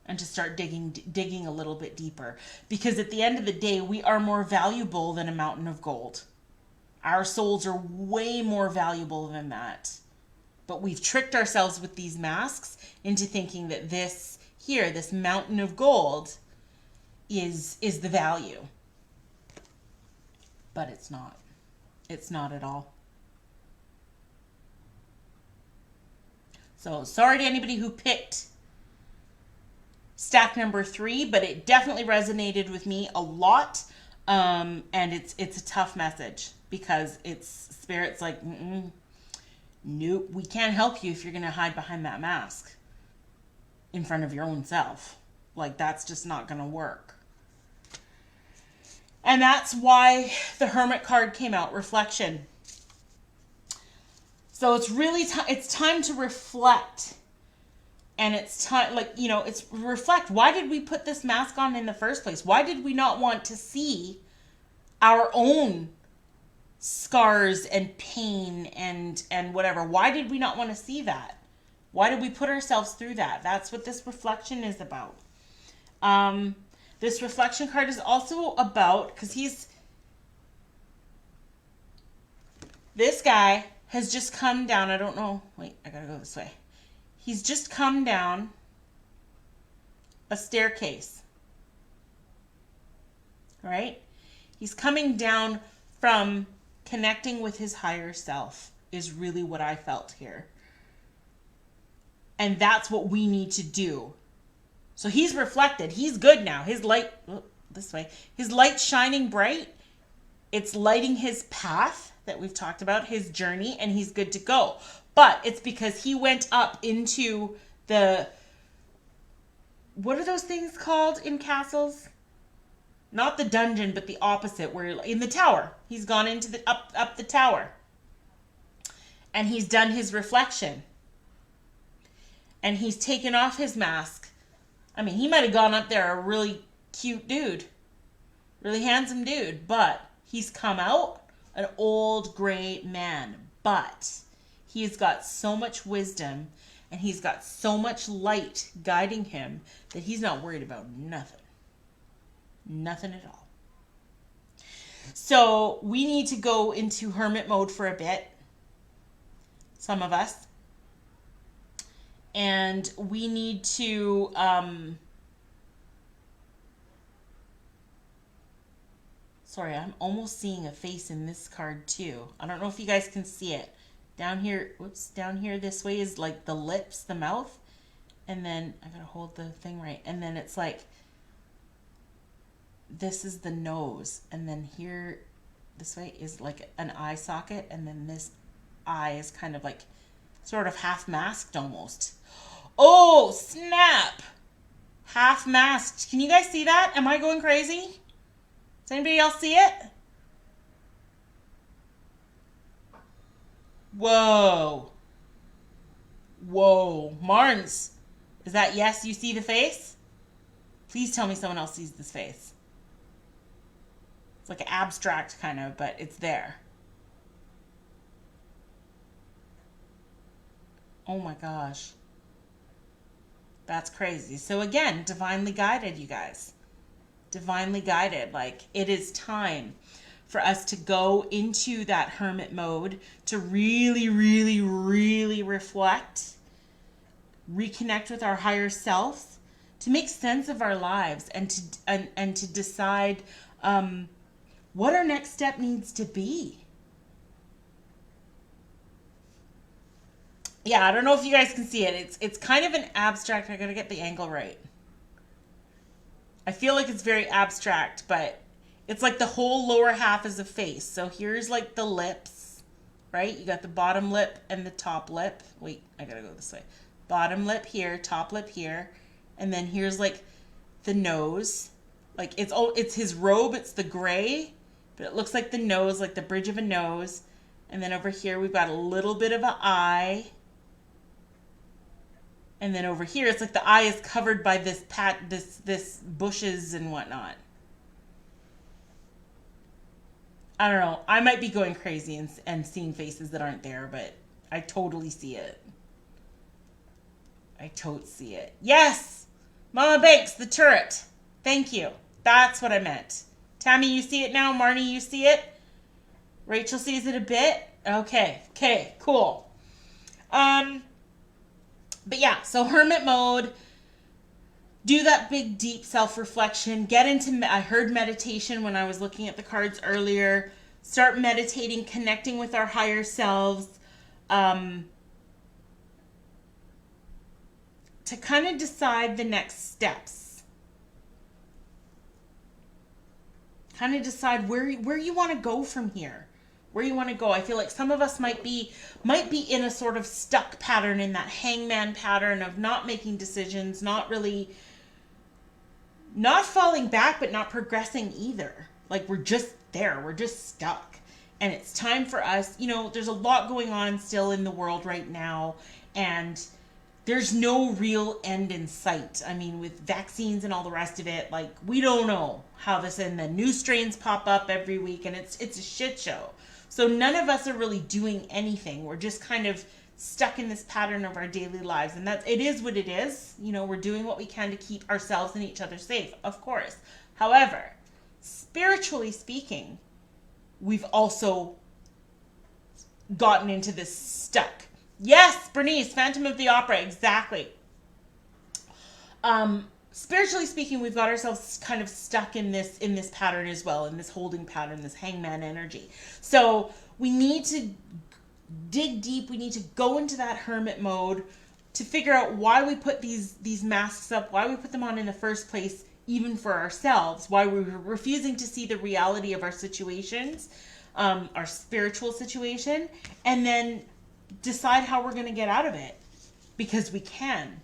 and to start digging a little bit deeper. Because at the end of the day, we are more valuable than a mountain of gold. Our souls are way more valuable than that. But we've tricked ourselves with these masks into thinking that this mountain of gold is the value. But it's not. It's not at all. So sorry to anybody who picked stack number 3, but it definitely resonated with me a lot. And it's a tough message because it's Spirit's like, nope, we can't help you if you're going to hide behind that mask in front of your own self. Like, that's just not going to work. And that's why the Hermit card came out, reflection. So it's really it's time to reflect. And it's time, it's reflect. Why did we put this mask on in the first place? Why did we not want to see our own scars and pain and whatever? Why did we not want to see that? Why did we put ourselves through that? That's what this reflection is about. This reflection card is also about, because this guy has just come down. I don't know. Wait, I gotta go this way. He's just come down a staircase. Right? He's coming down from connecting with his higher self is really what I felt here. And that's what we need to do. So he's reflected. He's good now. His light, this way. His light's shining bright. It's lighting his path that we've talked about, his journey, and he's good to go. But it's because he went up into the, what are those things called in castles? Not the dungeon, but the opposite, where in the tower. He's gone into the up the tower. And he's done his reflection. And he's taken off his mask. I mean, he might have gone up there a really cute dude. Really handsome dude. But he's come out an old gray man. But he's got so much wisdom and he's got so much light guiding him that he's not worried about nothing. Nothing at all. So we need to go into hermit mode for a bit. Some of us. And we need to sorry, I'm almost seeing a face in this card too. I don't know if you guys can see it. Down here, whoops, down here this way is like the lips, the mouth. And then, I gotta hold the thing right. And then it's like, this is the nose. And then here, this way is like an eye socket. And then this eye is kind of like, sort of half masked almost. Oh, snap! Half masked. Can you guys see that? Am I going crazy? Does anybody else see it? Whoa. Whoa. Marns, is that yes, you see the face? Please tell me someone else sees this face. It's like an abstract kind of, but it's there. Oh my gosh. That's crazy. So again, divinely guided, you guys. Divinely guided. Like, it is time for us to go into that hermit mode, to really, really, really reflect, reconnect with our higher selves, to make sense of our lives, and to decide what our next step needs to be. Yeah, I don't know if you guys can see it. It's kind of an abstract. I gotta get the angle right. I feel like it's very abstract, but it's like the whole lower half is a face. So here's like the lips, right? You got the bottom lip and the top lip. Wait, I gotta go this way. Bottom lip here, top lip here. And then here's like the nose. Like it's his robe, it's the gray, but it looks like the nose, like the bridge of a nose. And then over here we've got a little bit of an eye. And then over here, it's like the eye is covered by this bushes and whatnot. I don't know. I might be going crazy and seeing faces that aren't there, but I totally see it. I totes see it. Yes! Mama Banks, the turret. Thank you. That's what I meant. Tammy, you see it now? Marnie, you see it? Rachel sees it a bit? Okay. Okay, cool. But yeah, so hermit mode. Do that big, deep self-reflection. Get into, I heard meditation when I was looking at the cards earlier. Start meditating, connecting with our higher selves. To kind of decide the next steps. Kind of decide where you want to go from here. Where you want to go. I feel like some of us might be in a sort of stuck pattern, in that hangman pattern of not making decisions, not falling back, but not progressing either. Like we're just there. We're just stuck. And it's time for us, there's a lot going on still in the world right now, and there's no real end in sight. I mean, with vaccines and all the rest of it, like, we don't know how this, and the new strains pop up every week, and it's a shit show. So none of us are really doing anything. We're just kind of stuck in this pattern of our daily lives, and it is what it is. We're doing what we can to keep ourselves and each other safe, of course. However, spiritually speaking, we've also gotten into this stuck. Yes, Bernice, Phantom of the Opera, exactly. Spiritually speaking, we've got ourselves kind of stuck in this pattern as well, in this holding pattern, this hangman energy. So we need to dig deep. We need to go into that hermit mode to figure out why we put these masks up, why we put them on in the first place, even for ourselves, why we're refusing to see the reality of our situations, our spiritual situation, and then decide how we're going to get out of it, because we can.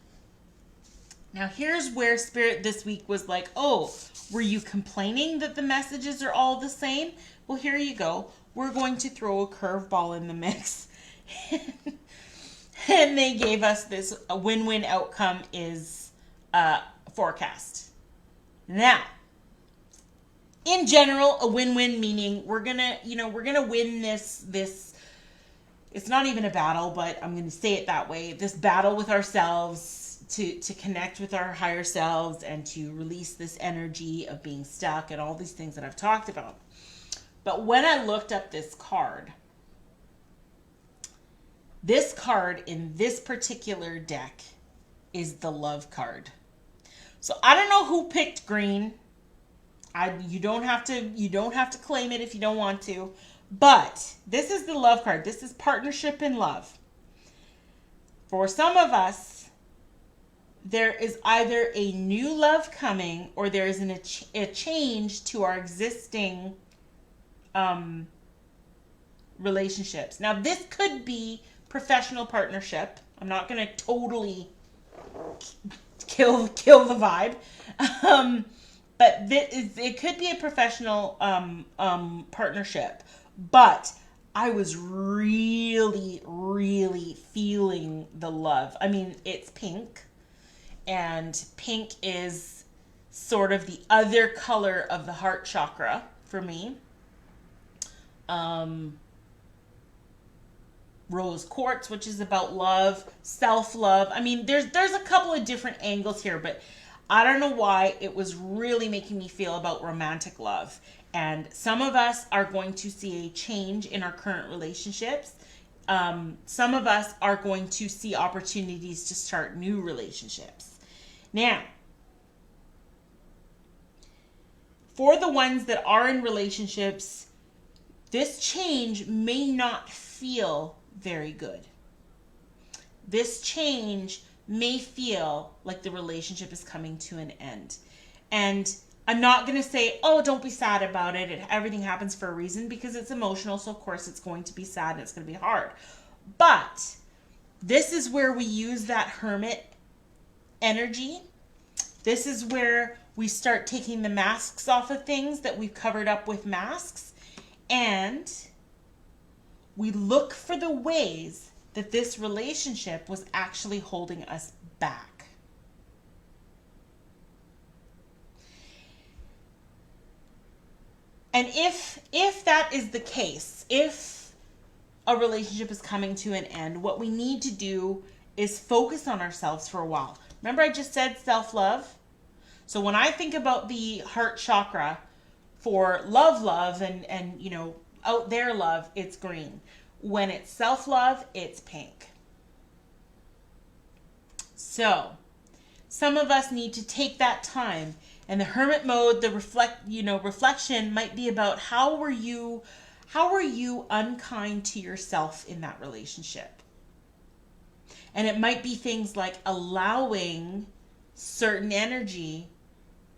Now, here's where Spirit this week was like, oh, were you complaining that the messages are all the same? Well, here you go. We're going to throw a curveball in the mix. And they gave us this, a win-win outcome is forecast. Now, in general, a win-win meaning we're going to win this it's not even a battle, but I'm going to say it that way. This battle with ourselves to connect with our higher selves and to release this energy of being stuck and all these things that I've talked about. But when I looked up this card in this particular deck is the love card. So I don't know who picked green. You don't have to claim it if you don't want to. But this is the love card. This is partnership and love. For some of us, there is either a new love coming or there is a change to our existing relationships. Now, this could be professional partnership. I'm not going to totally kill the vibe. But it could be a professional partnership. But I was really, really feeling the love. I mean, it's pink. And pink is sort of the other color of the heart chakra for me. Rose quartz, which is about love, self-love. I mean, there's a couple of different angles here, but I don't know why it was really making me feel about romantic love. And some of us are going to see a change in our current relationships. Some of us are going to see opportunities to start new relationships. Now, for the ones that are in relationships, this change may not feel very good. This change may feel like the relationship is coming to an end. And I'm not going to say, oh, don't be sad about it. Everything happens for a reason, because it's emotional. So, of course, it's going to be sad and it's going to be hard. But this is where we use that hermit energy. This is where we start taking the masks off of things that we've covered up with masks. And we look for the ways that this relationship was actually holding us back. And if that is the case, if a relationship is coming to an end, what we need to do is focus on ourselves for a while. Remember I just said self-love? So when I think about the heart chakra for love, and you know, out there love, it's green. When it's self-love, it's pink. So some of us need to take that time. And the hermit mode, the reflection might be about how were you unkind to yourself in that relationship? And it might be things like allowing certain energy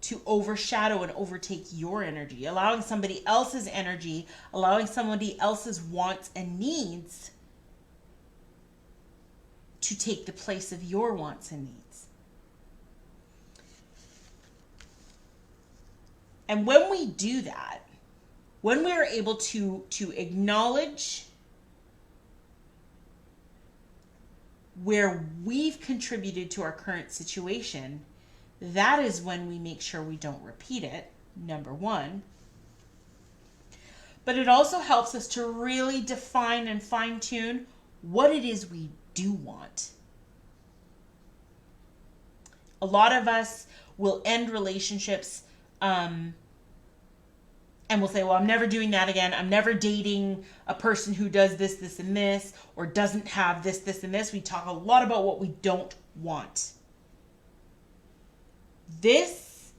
to overshadow and overtake your energy, allowing somebody else's energy, allowing somebody else's wants and needs to take the place of your wants and needs. And when we do that, when we are able to acknowledge where we've contributed to our current situation, that is when we make sure we don't repeat it, number one. But it also helps us to really define and fine-tune what it is we do want. A lot of us will end relationships and we'll say, well, I'm never doing that again. I'm never dating a person who does this, this, and this, or doesn't have this, this, and this. We talk a lot about what we don't want. This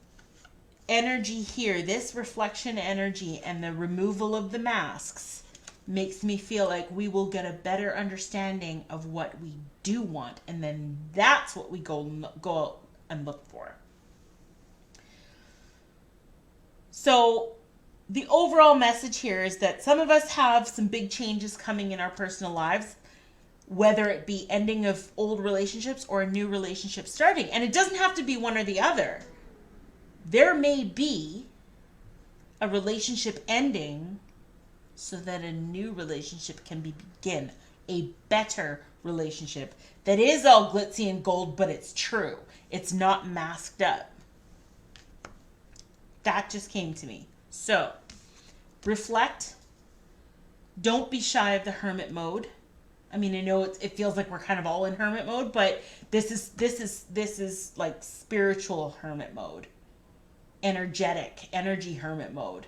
energy here, this reflection energy and the removal of the masks makes me feel like we will get a better understanding of what we do want. And then that's what we go out and look for. So the overall message here is that some of us have some big changes coming in our personal lives, whether it be ending of old relationships or a new relationship starting. And it doesn't have to be one or the other. There may be a relationship ending so that a new relationship can begin. A better relationship that is all glitzy and gold, but it's true. It's not masked up. That just came to me. So, reflect. Don't be shy of the hermit mode. I mean, I know it feels like we're kind of all in hermit mode, but this is like spiritual hermit mode, energy hermit mode.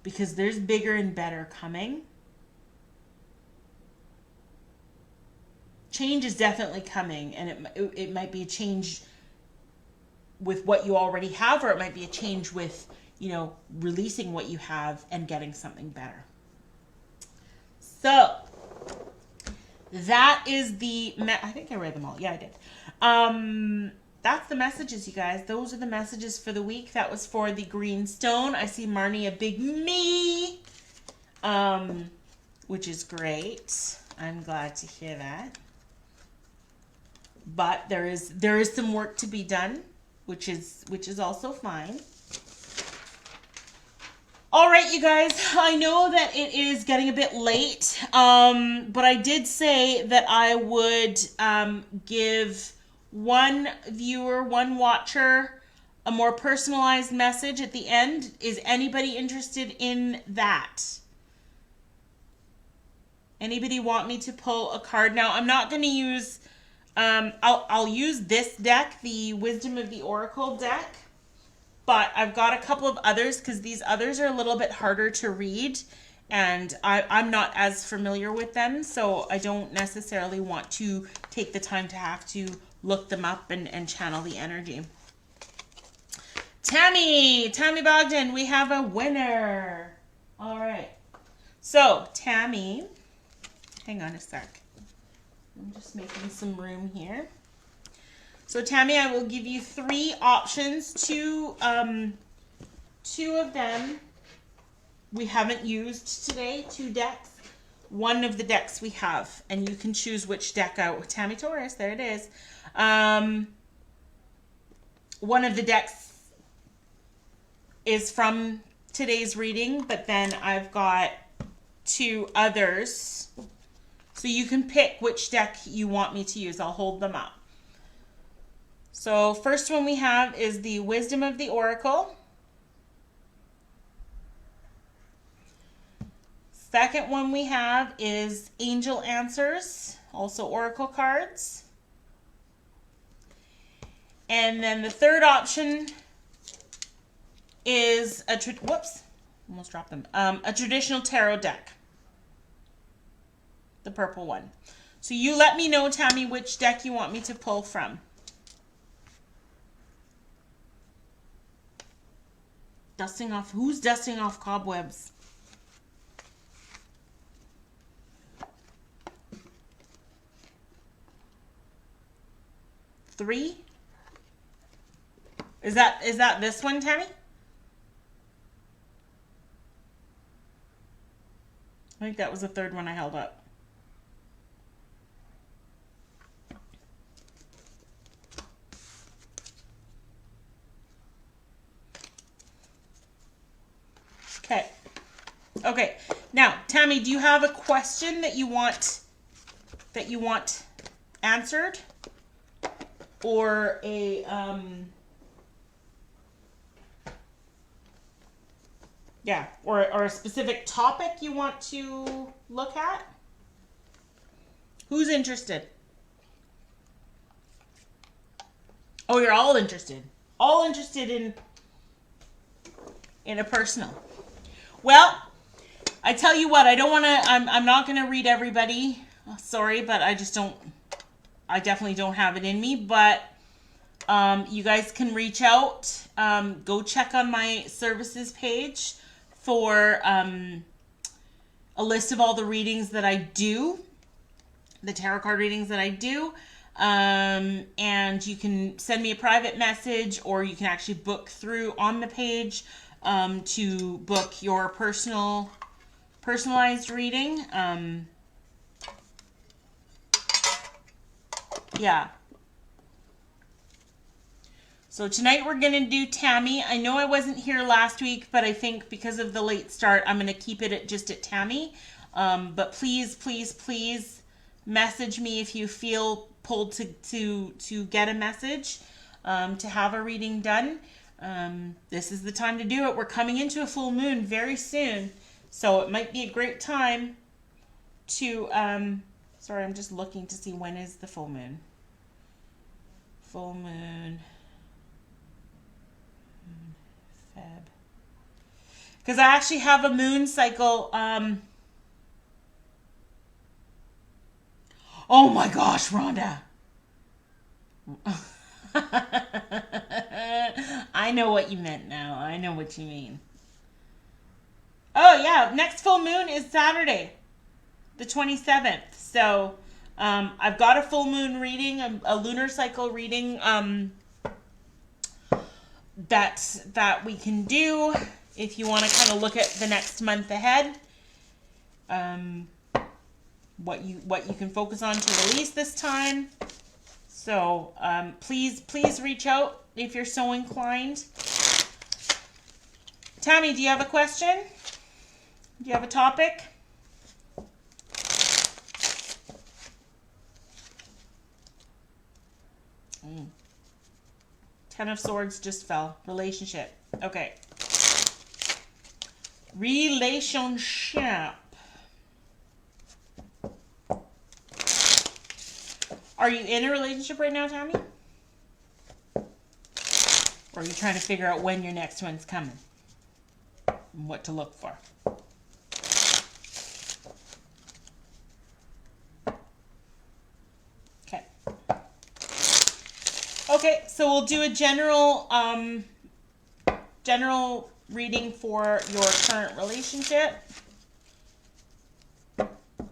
Because there's bigger and better coming. Change is definitely coming, and it might be a change with what you already have, or it might be a change with, releasing what you have and getting something better. So that is I think I read them all. Yeah, I did. That's the messages, you guys. Those are the messages for the week. That was for the green stone. I see Marnie a big me, which is great. I'm glad to hear that. But there is some work to be done, which is also fine. All right, you guys, I know that it is getting a bit late, but I did say that I would give one viewer, one watcher, a more personalized message at the end. Is anybody interested in that? Anybody want me to pull a card? Now, I'm not going to use... I'll use this deck, the Wisdom of the Oracle deck, but I've got a couple of others because these others are a little bit harder to read, and I'm not as familiar with them, so I don't necessarily want to take the time to have to look them up and channel the energy. Tammy Bogdan, we have a winner. All right. So, Tammy, hang on a sec. I'm just making some room here. So Tammy, I will give you 3 options. Two of them we haven't used today, 2 decks. One of the decks we have, and you can choose which deck out. Tammy Taurus, there it is. One of the decks is from today's reading, but then I've got 2 others. So you can pick which deck you want me to use. I'll hold them up. So first one we have is the Wisdom of the Oracle. Second one we have is Angel Answers, also Oracle cards. And then the third option is whoops, almost dropped them. A traditional tarot deck. The purple one. So you let me know, Tammy, which deck you want me to pull from. Dusting off. Who's dusting off cobwebs? Three? Is that this one, Tammy? I think that was the third one I held up. Okay. Okay. Now, Tammy, do you have a question that you want answered? Or a yeah, or a specific topic you want to look at? Who's interested? Oh, you're all interested. All interested in a personal. Well, I tell you what, I don't want to, I'm not going to read everybody. Sorry, but I definitely don't have it in me, but you guys can reach out. Go check on my services page for a list of all the readings that I do, the tarot card readings that I do. And you can send me a private message, or you can actually book through on the page to book your personalized reading. Yeah. So tonight we're going to do Tammy. I know I wasn't here last week, but I think because of the late start, I'm going to keep it just at Tammy. But please, please, please message me if you feel pulled to get a message, to have a reading done. This is the time to do it. We're coming into a full moon very soon, so it might be a great time to, sorry, I'm just looking to see when is the full moon. Full moon, Feb. Because I actually have a moon cycle, oh my gosh, Rhonda. I know what you meant now. I know what you mean. Oh, yeah. Next full moon is Saturday, the 27th. So, I've got a full moon reading, a lunar cycle reading, that we can do if you want to kind of look at the next month ahead. What you can focus on to release this time. So please reach out if you're so inclined. Tammy, do you have a question? Do you have a topic? Ten of Swords just fell. Relationship. Okay. Relationship. Are you in a relationship right now, Tammy? Or are you trying to figure out when your next one's coming? And what to look for? Okay. Okay, so we'll do a general reading for your current relationship.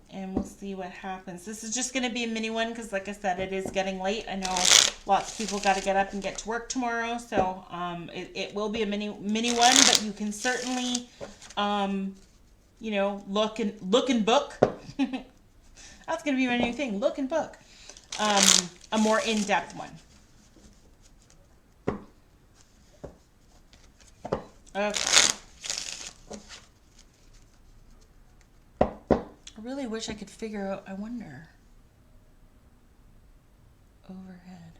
And we'll see what happens. This is just going to be a mini one because, like I said, it is getting late. I know lots of people got to get up and get to work tomorrow. So it will be a mini one, but you can certainly, you know, look and book. That's going to be my new thing. Look and book. A more in-depth one. Okay. I really wish I could figure out, I wonder. Overhead.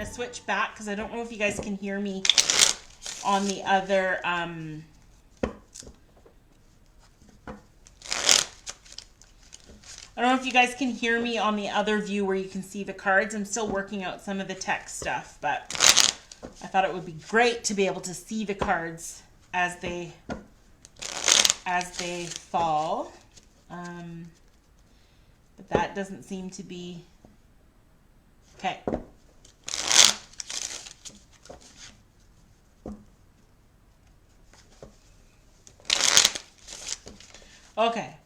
to switch back because I don't know if you guys can hear me on the other I don't know if you guys can hear me on the other view where you can see the cards. I'm still working out some of the text stuff, but I thought it would be great to be able to see the cards as they fall. But that doesn't seem to be okay. Okay.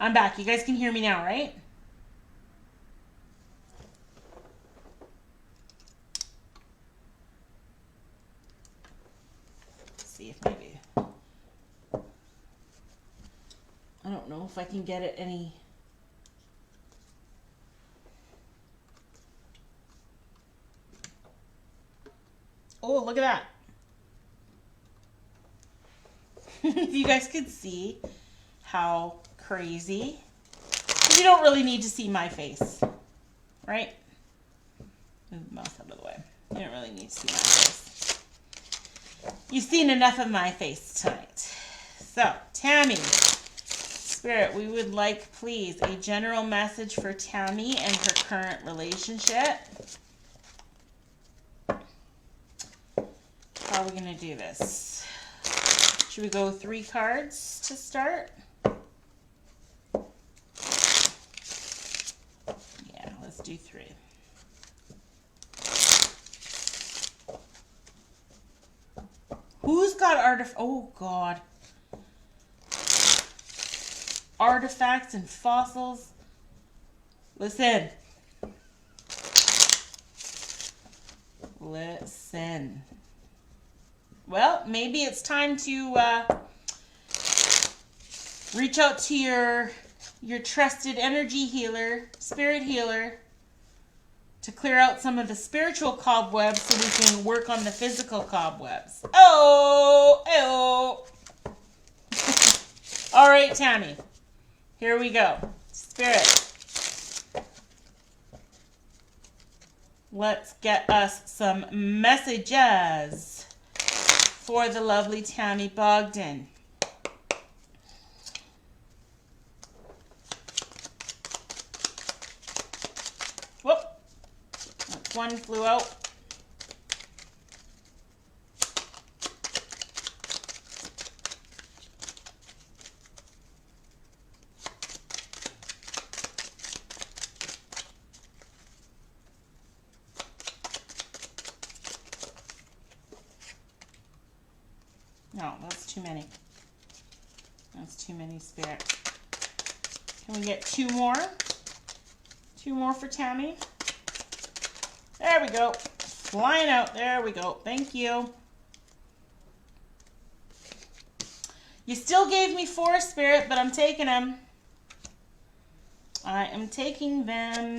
I'm back. You guys can hear me now, right? Let's see if maybe... I don't know if I can get it any... Oh, look at that. If you guys could see how crazy. You don't really need to see my face, right? Move the mouse out of the way. You don't really need to see my face. You've seen enough of my face tonight. So, Tammy, Spirit, we would like, please, a general message for Tammy and her current relationship. How are we going to do this? Should we go 3 cards to start? Yeah, let's do 3. Who's got oh God. Artifacts and fossils. Listen. Listen. Well, maybe it's time to reach out to your trusted energy healer, spirit healer, to clear out some of the spiritual cobwebs so we can work on the physical cobwebs. Oh, oh. All right, Tammy. Here we go. Spirit. Let's get us some messages for the lovely Tammy Bogdan. Whoop. One flew out. No, that's too many. That's too many, Spirit. Can we get 2 more? 2 more for Tammy. There we go. Flying out. There we go. Thank you. You still gave me 4, Spirit, but I'm taking them. I am taking them.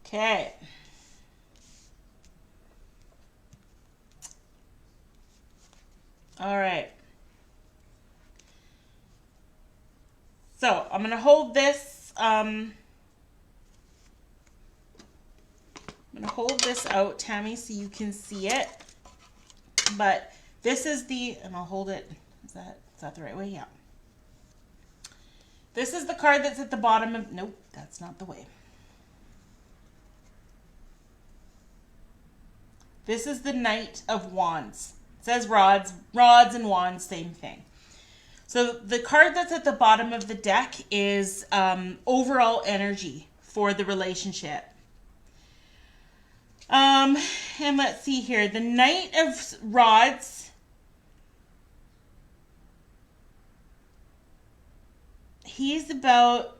Okay. All right. So I'm going to hold this. I'm going to hold this out, Tammy, so you can see it. But this is the, and I'll hold it. Is that the right way? Yeah. This is the card that's at the bottom of, nope, that's not the way. This is the Knight of Wands. It says rods and wands, same thing. So the card that's at the bottom of the deck is overall energy for the relationship. And let's see here. The Knight of Rods. He's about...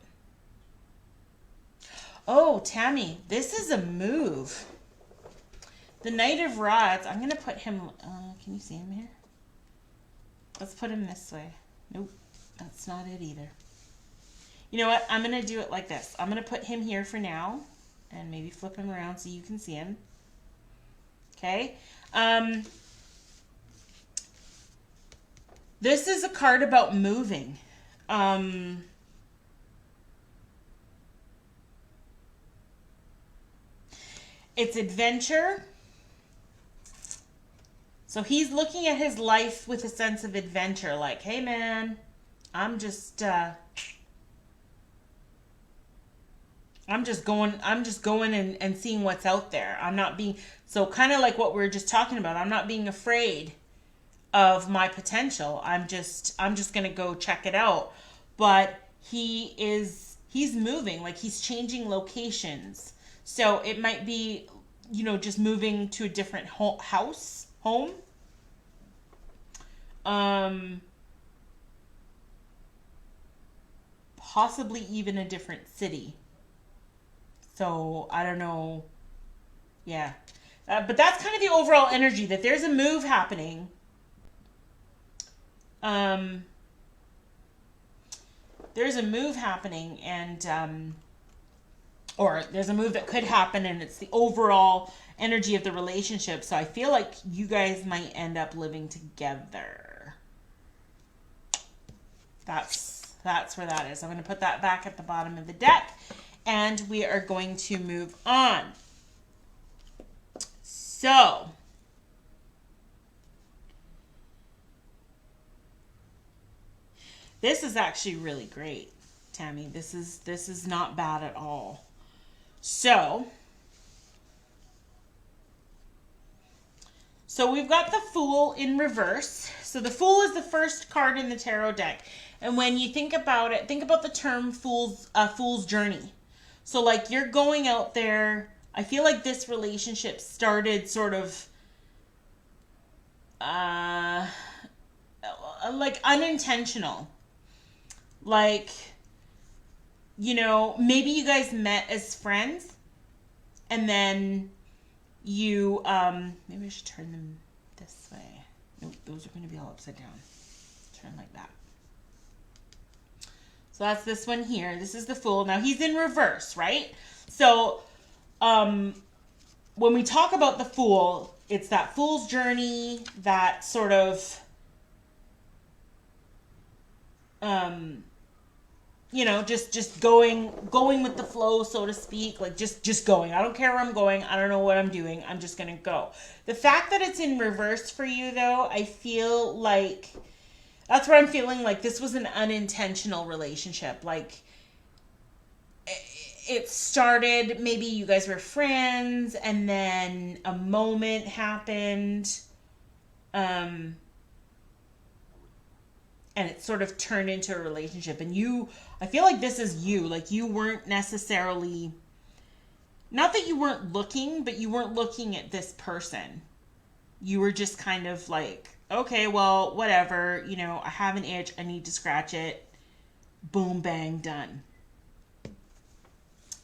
Oh, Tammy, this is a move. The Knight of Rods, I'm going to put him... can you see him here? Let's put him this way. Nope, that's not it either. You know what? I'm going to do it like this. I'm going to put him here for now. And maybe flip him around so you can see him. Okay. This is a card about moving. It's adventure. So he's looking at his life with a sense of adventure, like, hey man, I'm just going and seeing what's out there. I'm not being, so kind of like what we were just talking about. I'm not being afraid of my potential. I'm just going to go check it out. But he's moving, like he's changing locations. So it might be, just moving to a different home. Possibly even a different city. So I don't know. Yeah. But that's kind of the overall energy, that there's a move happening. Um, there's a move happening, and or there's a move that could happen, and it's the overall energy of the relationship. So I feel like you guys might end up living together. That's where that is. I'm going to put that back at the bottom of the deck, and we are going to move on. So, this is actually really great, Tammy. This is not bad at all. So we've got the Fool in reverse. So the Fool is the first card in the tarot deck. And when you think about it, think about the term fool's journey. So like you're going out there. I feel like this relationship started sort of like unintentional. Like, maybe you guys met as friends, and then you maybe I should turn them this way. Nope, those are going to be all upside down. Turn like that. So that's this one here. This is the Fool. Now he's in reverse, right? So when we talk about the Fool, it's that fool's journey, that sort of just going with the flow, so to speak, like just going. I don't care where I'm going. I don't know what I'm doing. I'm just going to go. The fact that it's in reverse for you, though, I feel like that's where I'm feeling like this was an unintentional relationship. Like it started, maybe you guys were friends, and then a moment happened, and it sort of turned into a relationship. And I feel like this is you. Like you weren't necessarily, not that you weren't looking, but you weren't looking at this person. You were just kind of like, okay, well, whatever, I have an itch, I need to scratch it. Boom, bang, done.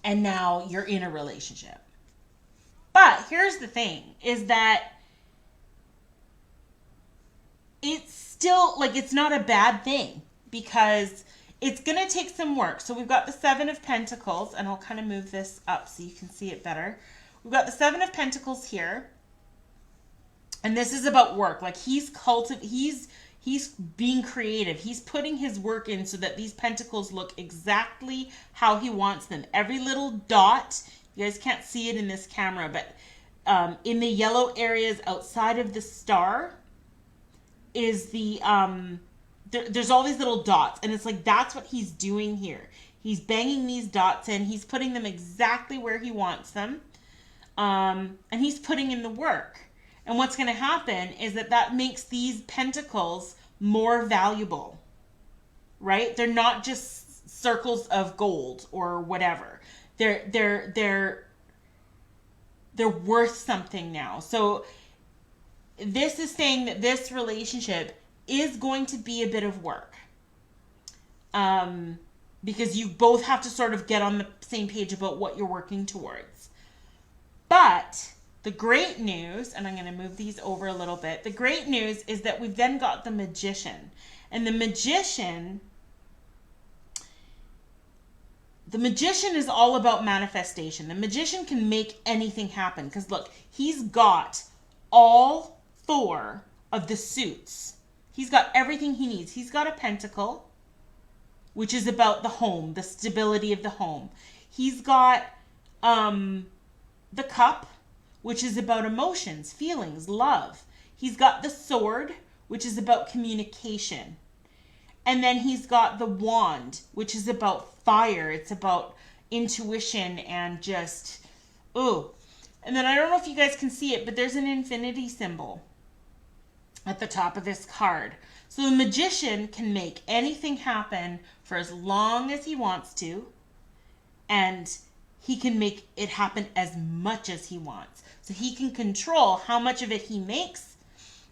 And now you're in a relationship. But here's the thing, is that it's still, like, it's not a bad thing, because it's going to take some work. So we've got the Seven of Pentacles, and I'll kind of move this up so you can see it better. We've got the Seven of Pentacles here. And this is about work. Like he's being creative. He's putting his work in so that these pentacles look exactly how he wants them. Every little dot, you guys can't see it in this camera, but in the yellow areas outside of the star is the, there's all these little dots. And it's like, that's what he's doing here. He's banging these dots in. He's putting them exactly where he wants them. And he's putting in the work. And what's going to happen is that makes these pentacles more valuable, right? They're not just circles of gold or whatever. They're worth something now. So this is saying that this relationship is going to be a bit of work. Because you both have to sort of get on the same page about what you're working towards. But the great news, and I'm going to move these over a little bit. The great news is that we've then got the Magician. And the Magician is all about manifestation. The Magician can make anything happen. Because look, he's got all 4 of the suits. He's got everything he needs. He's got a pentacle, which is about the home, the stability of the home. He's got the cup, which is about emotions, feelings, love. He's got the sword, which is about communication. And then he's got the wand, which is about fire. It's about intuition and just, ooh. And then I don't know if you guys can see it, but there's an infinity symbol at the top of this card. So the magician can make anything happen for as long as he wants to, and he can make it happen as much as he wants. So he can control how much of it he makes.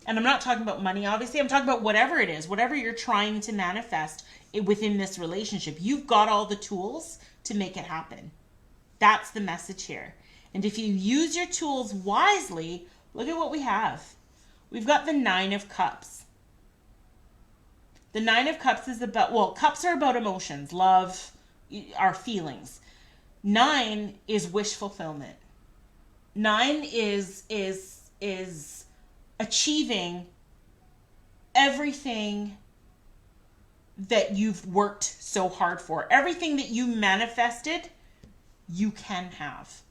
And I'm not talking about money, obviously. I'm talking about whatever it is, whatever you're trying to manifest within this relationship. You've got all the tools to make it happen. That's the message here. And if you use your tools wisely, look at what we have. We've got the Nine of Cups. The Nine of Cups is about, well, cups are about emotions, love, our feelings. 9 is wish fulfillment. 9 is achieving everything that you've worked so hard for. Everything that you manifested, you can have.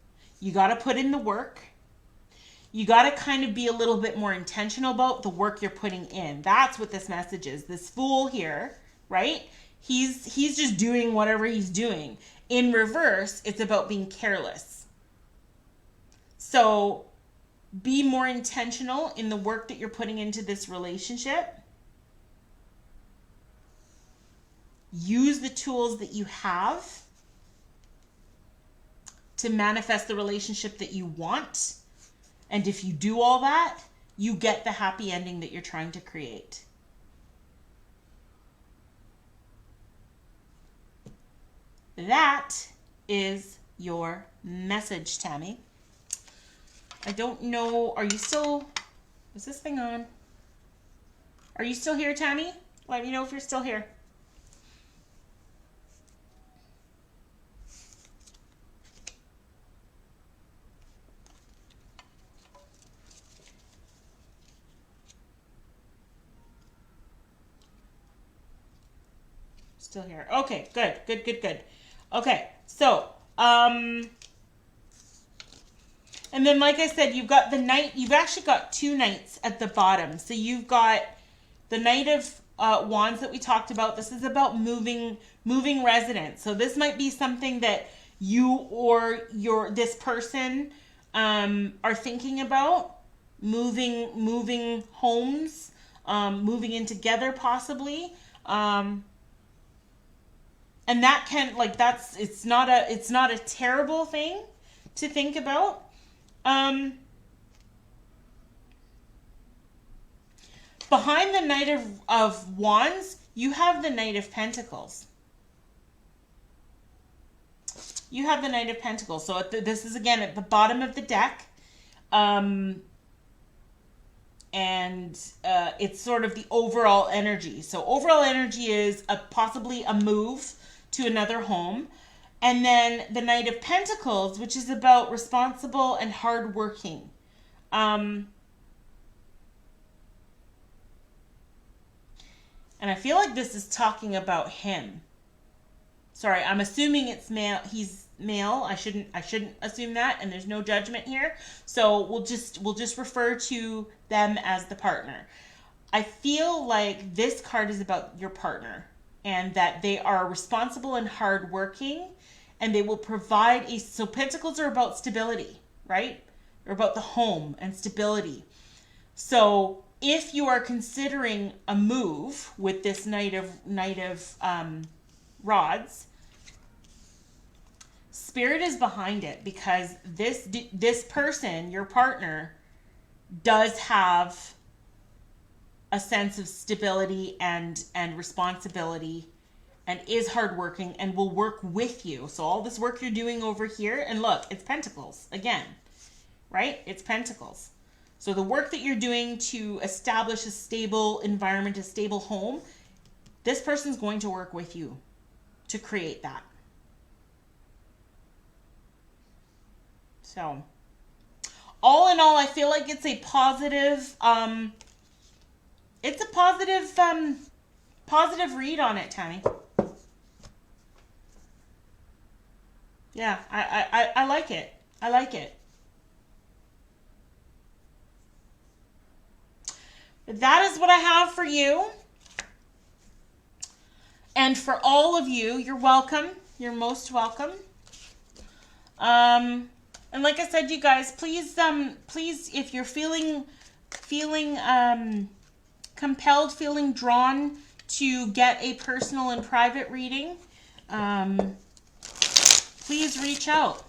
You got to put in the work. You got to kind of be a little bit more intentional about the work you're putting in. That's what this message is. This Fool here, right? He's just doing whatever he's doing. In reverse, it's about being careless. So be more intentional in the work that you're putting into this relationship. Use the tools that you have to manifest the relationship that you want. And if you do all that, you get the happy ending that you're trying to create. That is your message, Tammy. I don't know, are you still, is this thing on? Are you still here, Tammy? Let me know if you're still here. Still here. Okay, good. Okay, so, and then like I said, you've got the Knight, you've actually got 2 Knights at the bottom. So you've got the Knight of Wands that we talked about. This is about moving residence. So this might be something that you or this person are thinking about, moving homes, moving in together possibly. And that can, like, it's not a terrible thing to think about. Behind the Knight of Wands, you have the Knight of Pentacles. You have the Knight of Pentacles. So this is, again, at the bottom of the deck. And it's sort of the overall energy. So overall energy is possibly a move to another home. And then the Knight of Pentacles, which is about responsible and hardworking. And I feel like this is talking about him. Sorry, I'm assuming it's male. He's male. I shouldn't assume that, and there's no judgment here. So we'll just refer to them as the partner. I feel like this card is about your partner, and that they are responsible and hardworking, and they will provide so Pentacles are about stability, right? They're about the home and stability. So if you are considering a move with this Knight of Rods, Spirit is behind it, because this person, your partner, does have a sense of stability and responsibility, and is hardworking and will work with you. So all this work you're doing over here, and look, it's Pentacles again, right? It's Pentacles. So the work that you're doing to establish a stable environment, a stable home, this person's going to work with you to create that. So all in all, I feel like it's a positive, positive read on it, Tammy. Yeah, I like it. I like it. that is what I have for you. And for all of you, you're welcome. You're most welcome. And like I said, you guys, please, if you're feeling compelled, feeling drawn to get a personal and private reading, please reach out.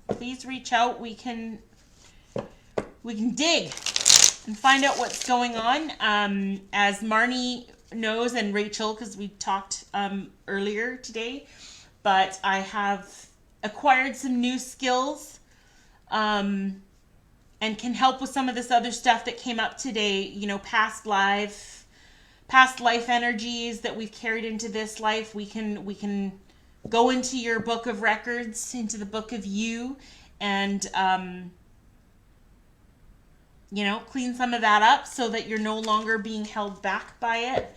Please reach out. We can dig and find out what's going on. As Marnie knows, and Rachel, because we talked earlier today, but I have acquired some new skills and can help with some of this other stuff that came up today, past life energies that we've carried into this life. We can go into your book of records, into the book of you, and clean some of that up so that you're no longer being held back by it.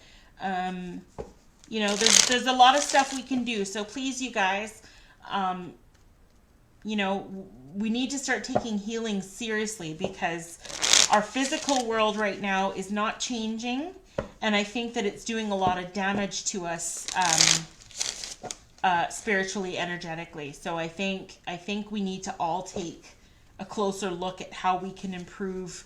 There's a lot of stuff we can do. So please, you guys, we need to start taking healing seriously, because our physical world right now is not changing. And I think that it's doing a lot of damage to us, spiritually, energetically. So I think we need to all take a closer look at how we can improve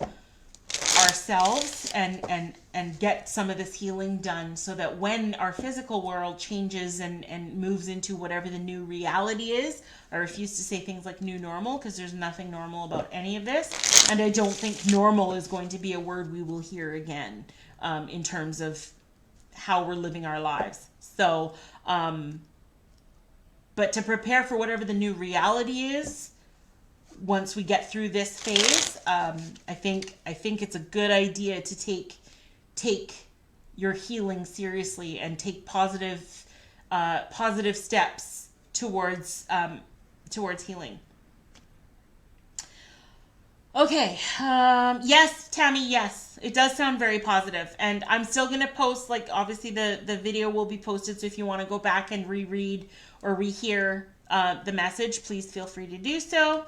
ourselves and get some of this healing done, so that when our physical world changes and moves into whatever the new reality is, I refuse to say things like new normal, because there's nothing normal about any of this, and I don't think normal is going to be a word we will hear again in terms of how we're living our lives. So but to prepare for whatever the new reality is, once we get through this phase, I think it's a good idea to take your healing seriously and take positive steps towards healing. Okay. Yes, Tammy. Yes, it does sound very positive, and I'm still gonna post. Like, obviously, the video will be posted. So if you want to go back and reread or rehear the message, please feel free to do so.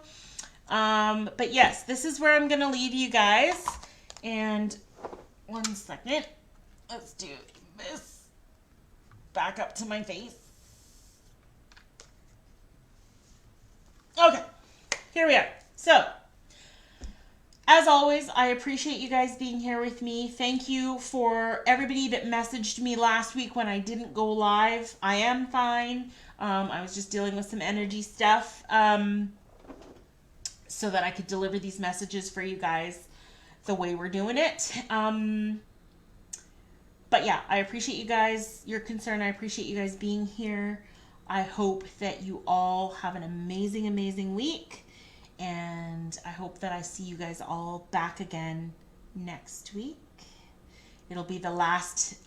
But yes, this is where I'm going to leave you guys. And 1 second. Let's do this. Back up to my face. Okay. Here we are. So, as always, I appreciate you guys being here with me. Thank you for everybody that messaged me last week when I didn't go live. I am fine. I was just dealing with some energy stuff. So that I could deliver these messages for you guys the way we're doing it. But yeah, I appreciate you guys, your concern. I appreciate you guys being here. I hope that you all have an amazing, amazing week. And I hope that I see you guys all back again next week. It'll be the last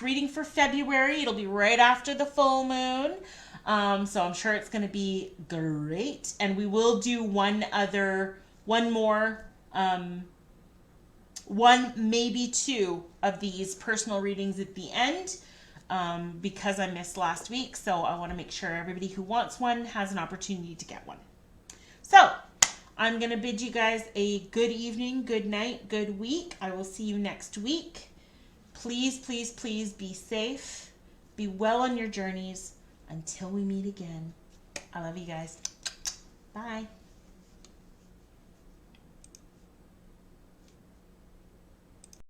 reading for February. It'll be right after the full moon. So I'm sure it's going to be great. And we will do one more, one, maybe two of these personal readings at the end, because I missed last week. So I want to make sure everybody who wants one has an opportunity to get one. So I'm going to bid you guys a good evening, good night, good week. I will see you next week. Please, please, please be safe. Be well on your journeys. Until we meet again, I love you guys. Bye.